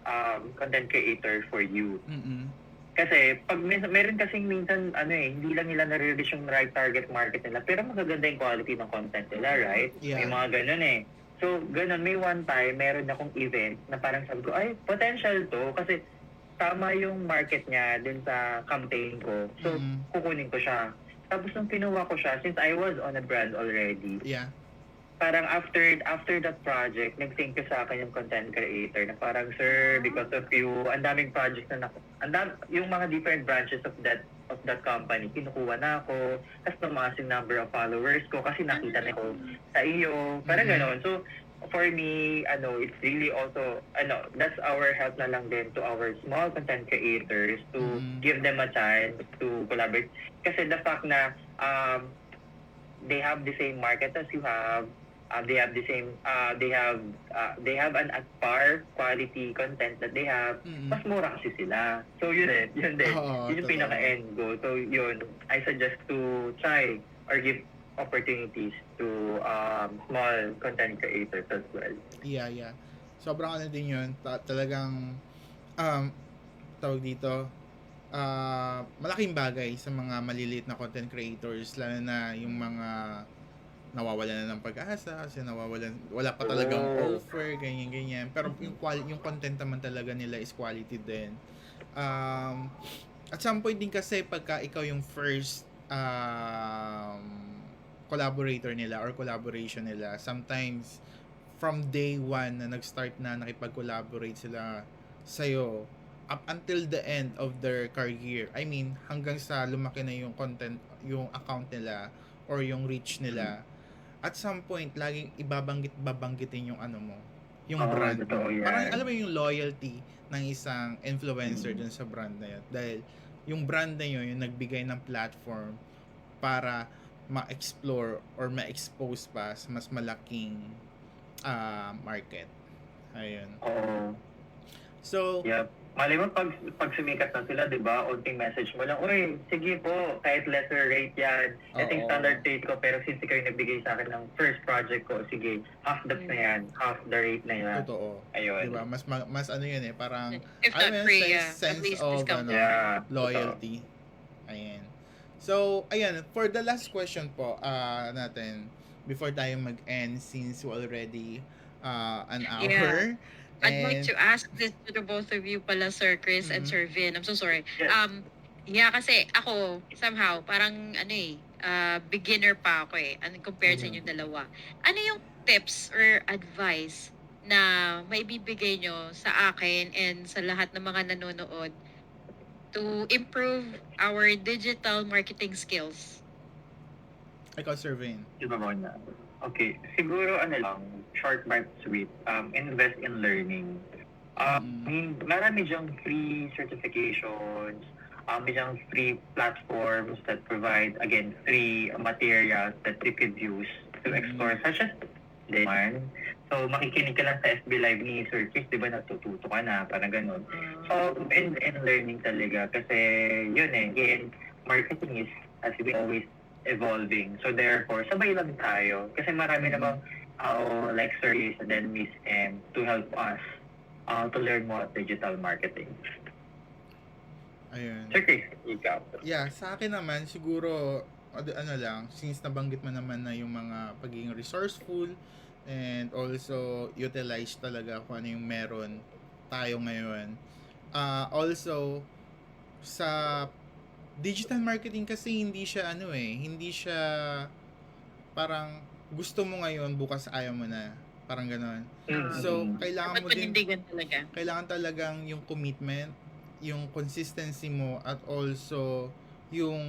Speaker 1: content creator for you. Kasi pag meron kasing minsan hindi lang nila nare-reach yung right target market nila, pero magaganda yung quality ng content nila, right? May mga ganun eh. So ganun, may one time meron akong event na parang sabi ko, ay, potential to kasi tama yung market niya din sa campaign ko. So kukunin ko siya. Tapos nung kinuha ko siya, since I was on a brand already, parang after that project, nag-thank you sa akin yung content creator na parang, sir, because of you, ang daming projects na yung mga different branches of that company, kinukuha na ako, tapos tumaas yung number of followers ko kasi nakita na ko sa iyo, parang gano'n. So, for me, it's really also, that's our help na lang din to our small content creators to give them a chance to collaborate. Kasi the fact na, they have the same market as you have, they have the same they have an at par quality content that they have, mas mura kasi sila. So yun din
Speaker 2: Oo,
Speaker 1: yun yung
Speaker 2: totoo.
Speaker 1: pinaka end goal. So yun, I suggest to try or give opportunities to small content creators as well.
Speaker 2: Yeah. Sobrang ano din yun. Talagang, tawag dito, malaking bagay sa mga maliliit na content creators, lalo na yung mga nawawalan na ng pag-asa kasi wala pa talagang offer, ganyan. Pero yung content naman talaga nila is quality din. At some point din kasi pagka ikaw yung first collaborator nila or collaboration nila, sometimes from day one na nag-start na nakipag-collaborate sila sa'yo up until the end of their career. I mean, hanggang sa lumaki na yung content, yung account nila or yung reach nila. At some point, laging babanggitin yung ano mo, yung brand mo.
Speaker 1: Totoo yan.
Speaker 2: Parang alam mo yung loyalty ng isang influencer dun sa brand na yun. Dahil yung brand na yun, yung nagbigay ng platform para ma-explore or ma-expose pa sa mas malaking market. Ayun.
Speaker 1: Oo.
Speaker 2: So,
Speaker 1: Yep. Malay mo, pag sumikat na sila, di ba, unting message mo lang, uy, sige po, kahit lesser rate yan. Ito yung
Speaker 2: Oo.
Speaker 1: standard rate ko, pero since ikaw yung nagbigay sa akin ng first project ko, sige, half the na yan, half the rate na yan.
Speaker 2: totoo.
Speaker 1: Ayun.
Speaker 2: Diba? Mas ano yun eh, parang
Speaker 3: If
Speaker 2: alam mo
Speaker 3: not
Speaker 2: yun,
Speaker 3: free,
Speaker 2: sense
Speaker 3: at least
Speaker 2: of
Speaker 3: discount.
Speaker 1: Yeah.
Speaker 2: loyalty. Ayan. So, ayan, for the last question po natin, before tayo mag-end, since we already an hour.
Speaker 3: I'd like to ask this to the both of you pala, Sir Chris and
Speaker 2: Mhm.
Speaker 3: Sir Vin. I'm so sorry.
Speaker 1: Yes.
Speaker 3: Kasi ako, somehow, parang beginner pa ako compared sa
Speaker 2: Mhm.
Speaker 3: inyong dalawa. Ano yung tips or advice na maibibigay nyo sa akin and sa lahat ng mga nanonood to improve our digital marketing skills?
Speaker 2: Ikaw, Sir Vin.
Speaker 1: Diba mo na? Okay, siguro short but sweet, invest in learning. Marami diyang free certifications, may diyang free platforms that provide, again, free materials that you could use to explore, such as this one. So, makikinig ka lang sa FB Live ni Sir Chris, di ba, natututo ka na, parang ganun. So, in learning talaga, kasi yun again, marketing is, as we always, evolving. So, therefore, sabay lang tayo. Kasi marami namang like Sir Chris and then Miss M to help us to learn more digital marketing.
Speaker 2: Ayun.
Speaker 1: Sir Chris, ikaw.
Speaker 2: Yeah, sa akin naman, siguro, ano lang, since nabanggit mo naman na yung mga pagiging resourceful and also utilize talaga kung ano yung meron tayo ngayon. Also, sa digital marketing kasi hindi siya hindi siya parang gusto mo ngayon, bukas ayaw mo na. Parang gano'n. So, kailangan
Speaker 3: Dapat
Speaker 2: mo din,
Speaker 3: panindigan talaga.
Speaker 2: kailangan talagang yung commitment, yung consistency mo, at also yung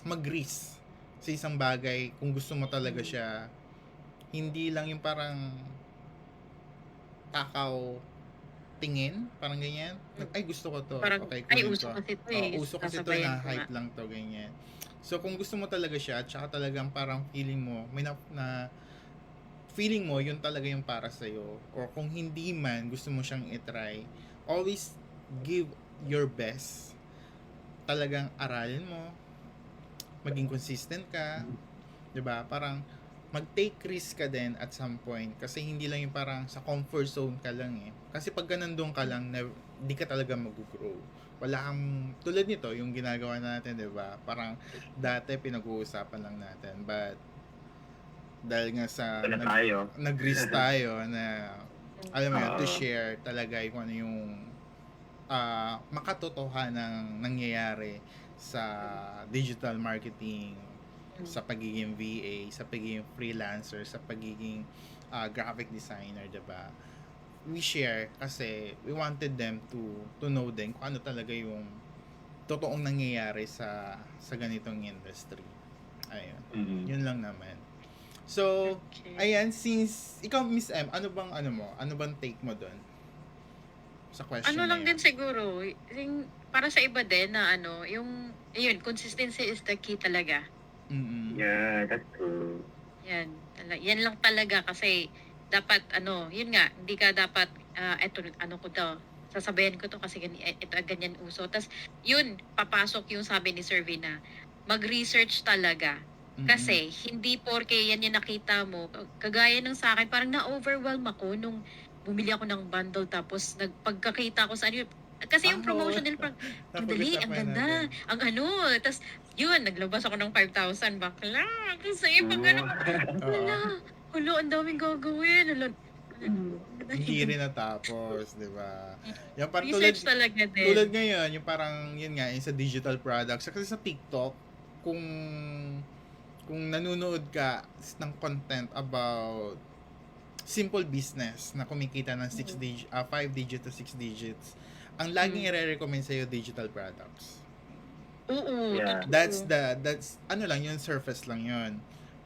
Speaker 2: mag-risk sa isang bagay kung gusto mo talaga siya. Hindi lang yung parang takaw tingin, parang ganyan. Ay, gusto ko to.
Speaker 3: Parang,
Speaker 2: Okay,
Speaker 3: ay,
Speaker 2: kunin
Speaker 3: uso
Speaker 2: ko.
Speaker 3: kasi to
Speaker 2: Uso kasi to,
Speaker 3: sasabayan
Speaker 2: na
Speaker 3: ko
Speaker 2: hype
Speaker 3: nga.
Speaker 2: lang to, ganyan. So, kung gusto mo talaga siya, tsaka talagang parang feeling mo, may feeling mo, yun talaga yung para sa'yo. Or kung hindi man, gusto mo siyang itry, always give your best. Talagang aralin mo, maging consistent ka, 'di ba? Parang mag-take risk ka din at some point kasi hindi lang yung parang sa comfort zone ka lang eh. Kasi pag nandun ka lang, di ka talaga mag-grow. Wala kang, tulad nito, yung ginagawa natin, 'di ba? Parang dati pinag-uusapan lang natin, but dahil nga sa nag-risk tayo na alam mo yun, to share talaga kung ano yung makatotohanan ng nangyayari sa digital marketing sa pagiging VA, sa pagiging freelancer, sa pagiging graphic designer, 'di ba? We share kasi we wanted them to know din kung ano talaga yung totoong nangyayari sa ganitong industry. Ayun.
Speaker 1: Mhm.
Speaker 2: Yun lang naman. So,
Speaker 3: Okay.
Speaker 2: ayan, since ikaw, Miss M, ano bang take mo doon sa question
Speaker 3: Ano
Speaker 2: na
Speaker 3: lang
Speaker 2: yun?
Speaker 3: din siguro, yung para sa iba din na ano, yung ayun, consistency is the key talaga.
Speaker 2: Mm-mm.
Speaker 1: Yeah, that's true.
Speaker 3: Yan lang talaga kasi dapat ano, yun nga, hindi ka dapat eto ano ko to, sasabayan ko to kasi ito ganyan uso. Tas yun, papasok yung sabi ni Survey na mag-research talaga.
Speaker 2: Mm-mm.
Speaker 3: Kasi hindi porke yan yung nakita mo, kagaya ng sa akin, parang na-overwhelm ako nung bumili ako ng bundle tapos nagpagkakita ko sa ano yun. Kasi yung
Speaker 2: Oo.
Speaker 3: promotion nila parang, ang dali, ang
Speaker 2: Napag-usapan
Speaker 3: ganda,
Speaker 2: natin.
Speaker 3: ang ano, tas yun, naglabas ako ng 5,000 bakla. Kasi pag ano,
Speaker 2: Oo.
Speaker 3: wala. Hala, ang daming gagawin. Hala,
Speaker 2: Hindi rin natapos, di ba? Yung parang
Speaker 3: research talaga
Speaker 2: tulad
Speaker 3: din.
Speaker 2: ngayon, yung parang, yun nga, yung sa digital products. Kasi sa TikTok, kung nanonood ka ng content about simple business na kumikita ng 5 digit to 6 digits, ang laging
Speaker 3: Mm.
Speaker 2: i-recommend sa'yo digital products.
Speaker 3: Oo,
Speaker 1: Yeah.
Speaker 3: totoo.
Speaker 2: That's ano lang yun, surface lang yun.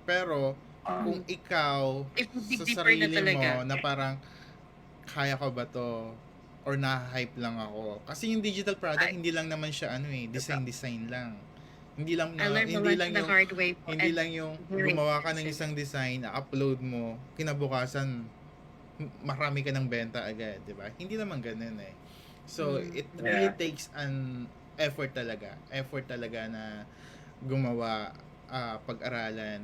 Speaker 2: Pero kung
Speaker 1: Um,
Speaker 2: ikaw
Speaker 3: If you dig
Speaker 2: sa
Speaker 3: deeper na
Speaker 2: sarili
Speaker 3: talaga.
Speaker 2: mo na parang kaya ko ba to or na-hype lang ako. Kasi yung digital product
Speaker 3: I,
Speaker 2: hindi lang naman siya design lang. Hindi lang
Speaker 3: I learned a lesson the hard way po.
Speaker 2: hindi
Speaker 3: And
Speaker 2: lang yung
Speaker 3: very
Speaker 2: gumawa ka ng
Speaker 3: expensive.
Speaker 2: isang design, upload mo, kinabukasan marami ka ng benta agad, 'di ba? Hindi naman ganoon eh. So
Speaker 3: Mm.
Speaker 2: it really
Speaker 1: yeah.
Speaker 2: takes an effort talaga. Effort talaga na gumawa, pag-aralan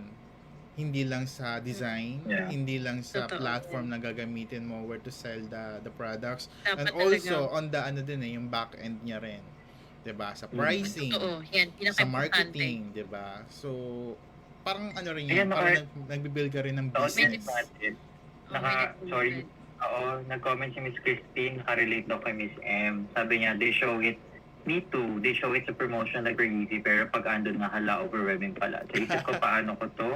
Speaker 2: hindi lang sa design,
Speaker 1: Yeah.
Speaker 2: hindi lang sa
Speaker 3: Totoo.
Speaker 2: platform na gagamitin mo where to sell the products, and
Speaker 3: Dapat
Speaker 2: also
Speaker 3: talaga.
Speaker 2: on the ano din yung back end niya rin. 'Di ba? Sa
Speaker 1: Mhm.
Speaker 2: pricing,
Speaker 3: Totoo. Yan,
Speaker 2: sa
Speaker 3: pinaka-importante.
Speaker 2: marketing, 'di ba? So parang ano rin
Speaker 1: Ayan,
Speaker 2: yun, parang nagbi-build ka rin ng
Speaker 1: na-audience
Speaker 2: business.
Speaker 1: natin.
Speaker 3: Oh, may
Speaker 1: Sorry.
Speaker 3: nag-comment.
Speaker 1: Oo, nag-comment si Miss Christine, nakarelate daw kay Miss M. Sabi niya, they show it, me too, they show it sa promotion like easy, pero pag andun na, hala, overwhelming pala. So isip ko, paano ko to,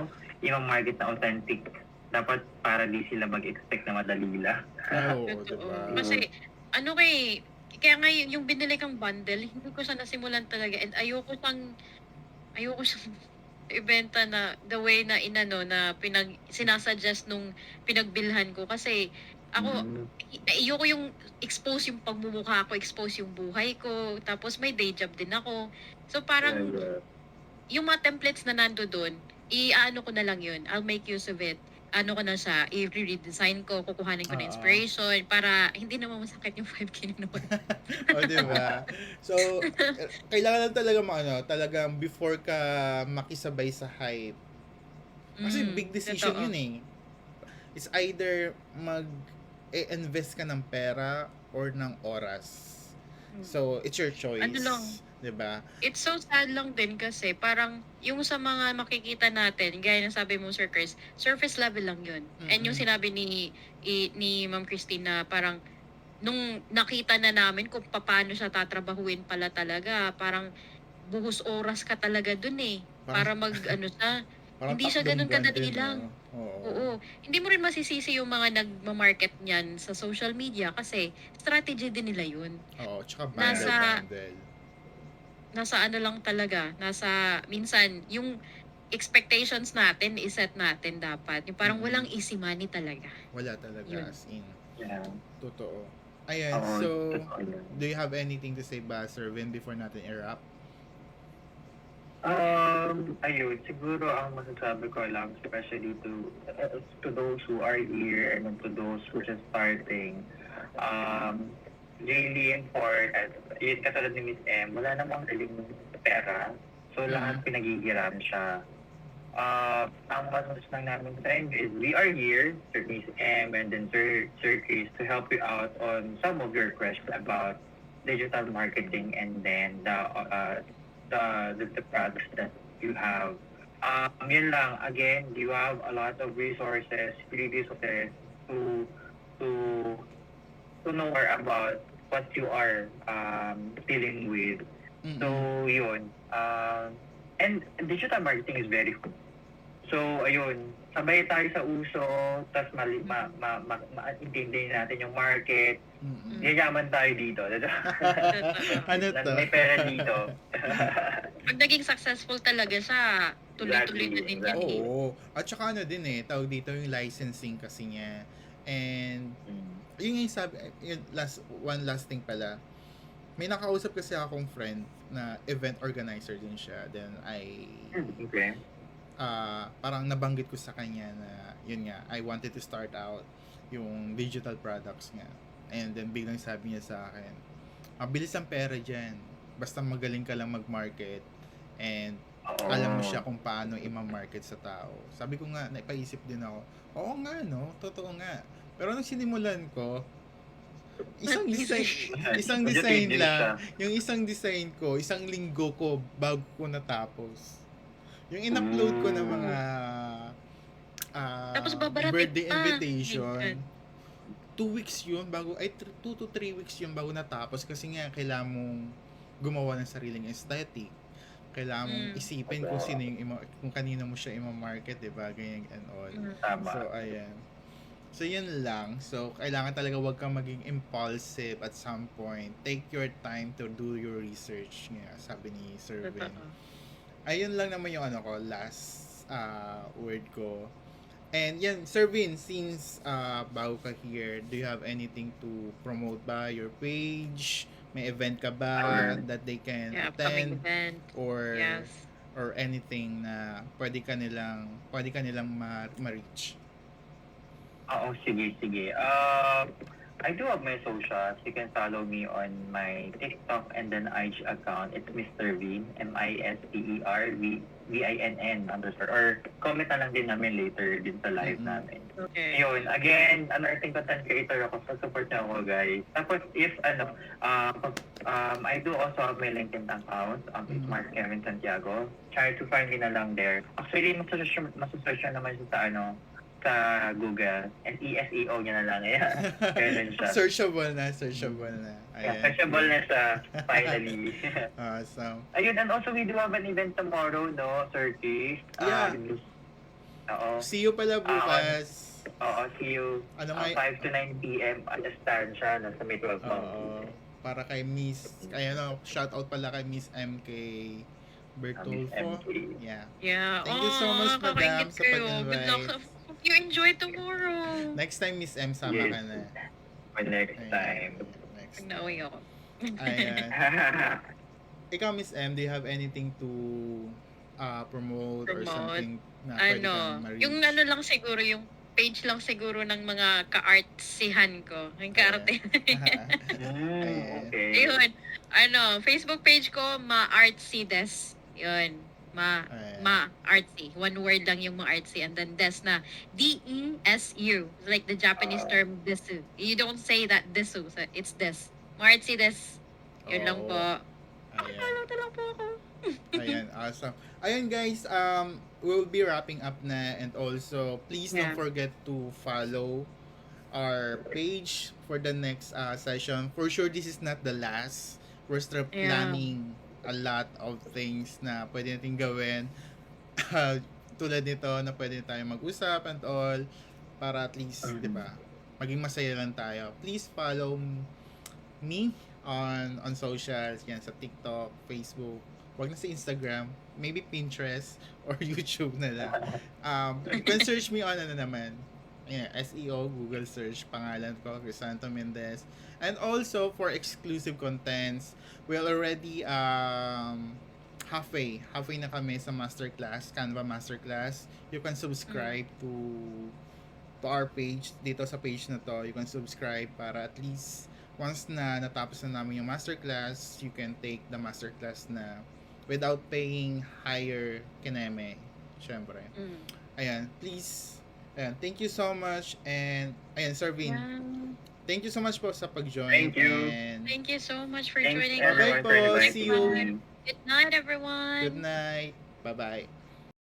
Speaker 1: yung market na authentic, dapat para di sila mag-expect na madali lang.
Speaker 2: Oo, 'di
Speaker 3: Totoo.
Speaker 2: ba?
Speaker 3: Kasi, ano kaya nga yung binili kang bundle, hindi ko siya nasimulan talaga and ayoko siyang ibenta na the way na inano na sinasuggest nung pinagbilhan ko kasi ako
Speaker 1: Mhm.
Speaker 3: ayoko yung expose yung pagmumukha ko, expose yung buhay ko, tapos may day job din ako. So parang
Speaker 1: Yeah.
Speaker 3: yung mga templates na nando doon, i-ano ko na lang yun. I'll make use of it. Ano ko na siya, i-redesign ko, kukuhanin ko na
Speaker 2: Oo.
Speaker 3: inspiration para hindi naman masakit yung 5K na naman.
Speaker 2: O, di ba? So, kailangan lang talaga talagang before ka makisabay sa hype. Kasi big decision
Speaker 3: Totoo.
Speaker 2: yun eh. It's either invest ka ng pera or ng oras. So, it's your choice.
Speaker 3: Ano lang,
Speaker 2: 'Di ba?
Speaker 3: it's so sad lang din kasi parang yung sa mga makikita natin, gaya ng sabi mo Sir Chris, surface level lang yun. And yung
Speaker 2: Mm-mm.
Speaker 3: sinabi ni Ma'am Christine na parang nung nakita na namin kung paano siya tatrabahuin pala talaga, parang buhos oras ka talaga dun eh. Para
Speaker 2: Parang,
Speaker 3: ano siya,
Speaker 2: parang
Speaker 3: hindi siya
Speaker 2: takdong
Speaker 3: ganun
Speaker 2: buwan
Speaker 3: kadali
Speaker 2: din,
Speaker 3: lang.
Speaker 2: no? Oo.
Speaker 3: Oo. Hindi mo rin masisisi yung mga nagma-market niyan sa social media kasi strategy din nila yun.
Speaker 2: Oo, tsaka
Speaker 3: Nasa
Speaker 2: bundle.
Speaker 3: nasa ano lang talaga, nasa minsan yung expectations natin, iset natin dapat. Yung parang walang easy money talaga.
Speaker 2: Wala talaga,
Speaker 3: Yun.
Speaker 2: as in.
Speaker 1: Yeah.
Speaker 2: Totoo. Ayan,
Speaker 1: Oo,
Speaker 2: so,
Speaker 1: totoo yun.
Speaker 2: do you have anything to say ba, Sir Vin, before natin i-wrap?
Speaker 1: Ayun, siguro ang masasabi ko lang, especially to those who are here and to those who are starting, really important, yun katulad ni Miss M, wala namang daling pera. So, lahat pinaghihiram siya. Ang masasabi lang namin sa inyo is we are here, Sir Miss M and then Sir Chris, to help you out on some of your questions about digital marketing and then the products that you have. Yun lang, again, you have a lot of resources, free resources to to to know more about what you are dealing with. So, yun. And digital marketing is very cool. So, ayun, sabay tayo sa uso, tapos maintindihin natin yung market.
Speaker 2: Mm-mm.
Speaker 1: Yayaman tayo dito.
Speaker 2: Ano to?
Speaker 1: May pera dito.
Speaker 3: Pag naging successful talaga siya, tuloy-tuloy na din yan.
Speaker 1: Exactly.
Speaker 2: Oo. At saka ano din tawag dito yung licensing kasi niya. And yun yung sabi, one last thing pala. May nakausap kasi akong friend na event organizer din siya. Then
Speaker 1: Okay.
Speaker 2: parang nabanggit ko sa kanya na yun nga, I wanted to start out yung digital products nga. And then biglang sabi niya sa akin, mabilis ang pera dyan. Basta magaling ka lang mag-market and alam mo siya kung paano i-market sa tao. Sabi ko nga, naipaisip din ako, oo nga no, totoo nga. Pero nung sinimulan ko, isang design lang, yung isang design ko, isang linggo ko bago ko natapos. Yung in-upload ko ng mga
Speaker 3: Tapos babarating
Speaker 2: birthday
Speaker 3: pa.
Speaker 2: invitation, 2 weeks yun bago, 2 to 3 weeks yun bago natapos kasi nga kailangan mong gumawa ng sariling aesthetic. Kailangan mong isipin kung sino yung kung kanino mo siya i-market, diba? Ganyan and all.
Speaker 1: Tama.
Speaker 2: So, ayan. So, yun lang. So, kailangan talaga wag kang maging impulsive at some point. Take your time to do your research nga, sabi ni Sir Vin. Ayun lang naman yung last word ko. And yan, Sir Vin, since bago ka here, do you have anything to promote ba? Your page? May event ka ba that they can
Speaker 3: upcoming
Speaker 2: attend?
Speaker 3: event.
Speaker 2: Or
Speaker 3: Yes.
Speaker 2: or anything na pwede ka nilang ma-reach?
Speaker 1: Oo, sige. I do have my socials. You can follow me on my TikTok and then IG account. It's Mr. Vin, MisterVin_. Or comment na lang din namin later din sa live namin.
Speaker 3: Okay.
Speaker 1: Yun, again, emerging content creator ako. So, support niyo ako, guys. Tapos, if, I do also have my LinkedIn account. It's Mark Kevin Santiago. Try to find me na lang there. Actually, masusearch na naman siya sa sa Google. SEO niya na lang. Ayan. Ganun siya.
Speaker 2: Searchable na.
Speaker 1: Yeah, searchable na siya, finally.
Speaker 2: Awesome.
Speaker 1: Ayun, and also we do have an event tomorrow, no, Sir Keith?
Speaker 2: Yeah.
Speaker 1: Oo.
Speaker 2: See you pala bukas.
Speaker 1: Oo, see you.
Speaker 2: Ano may
Speaker 1: 5 to 9 p.m. at Estancia, nasa May 12
Speaker 2: Oo. Para kay Miss, shout out pala kay Miss MK Bertolfo. Yeah.
Speaker 3: Yeah.
Speaker 2: Thank you so much, madam,
Speaker 3: kakainis
Speaker 2: sa
Speaker 3: kayo. Good luck.
Speaker 2: pag-invite.
Speaker 3: Hope you enjoy tomorrow.
Speaker 2: Next time, Miss M, sama
Speaker 1: Yes.
Speaker 2: ka na.
Speaker 1: For next time.
Speaker 2: Next
Speaker 3: Pag nauwi ako.
Speaker 2: Ayan. Ikaw, Miss M, do you have anything to promote or something na pwede kang ma-reach?
Speaker 3: Yung lang siguro, yung page lang siguro ng mga ka-artsihan ko. Yung ka-arte.
Speaker 1: Okay.
Speaker 3: Ayun. Facebook page ko, ma-artsides. Yun. Ma-artsy. One word lang yung ma-artsy. And then des na D-E-S-U. Like the Japanese term desu. You don't say that desu. It's des. Ma-artsy des. Yun lang po.
Speaker 2: Ayan.
Speaker 3: Lang po ako.
Speaker 2: Ayan, awesome. Ayun guys, we'll be wrapping up na, and also please don't forget to follow our page for the next session. For sure, this is not the last. We're still planning a lot of things na pwede natin gawin. Tulad nito na pwede tayong mag-usap and all para at least, di ba, maging masaya lang tayo. Please follow me on socials, yan, sa TikTok, Facebook, wag na sa Instagram, maybe Pinterest or YouTube na lang. You can search me on SEO, Google search, pangalan ko, Crisanto Mendez. And also, for exclusive contents, we're already halfway na kami sa masterclass, Canva masterclass. You can subscribe to our page, dito sa page na to. You can subscribe para at least once na natapos na namin yung masterclass, you can take the masterclass na without paying higher kineme, syempre. Ayan, please. Ayan, thank you so much. And ayan, Sir Vin, thank you so much po sa pag-join.
Speaker 1: Thank you.
Speaker 2: And
Speaker 3: Thank you so much for
Speaker 1: Thanks
Speaker 3: joining
Speaker 1: everyone
Speaker 2: Bye
Speaker 1: for
Speaker 2: po.
Speaker 1: inviting
Speaker 2: See you.
Speaker 1: me.
Speaker 3: Good night, everyone.
Speaker 2: good night. Bye-bye.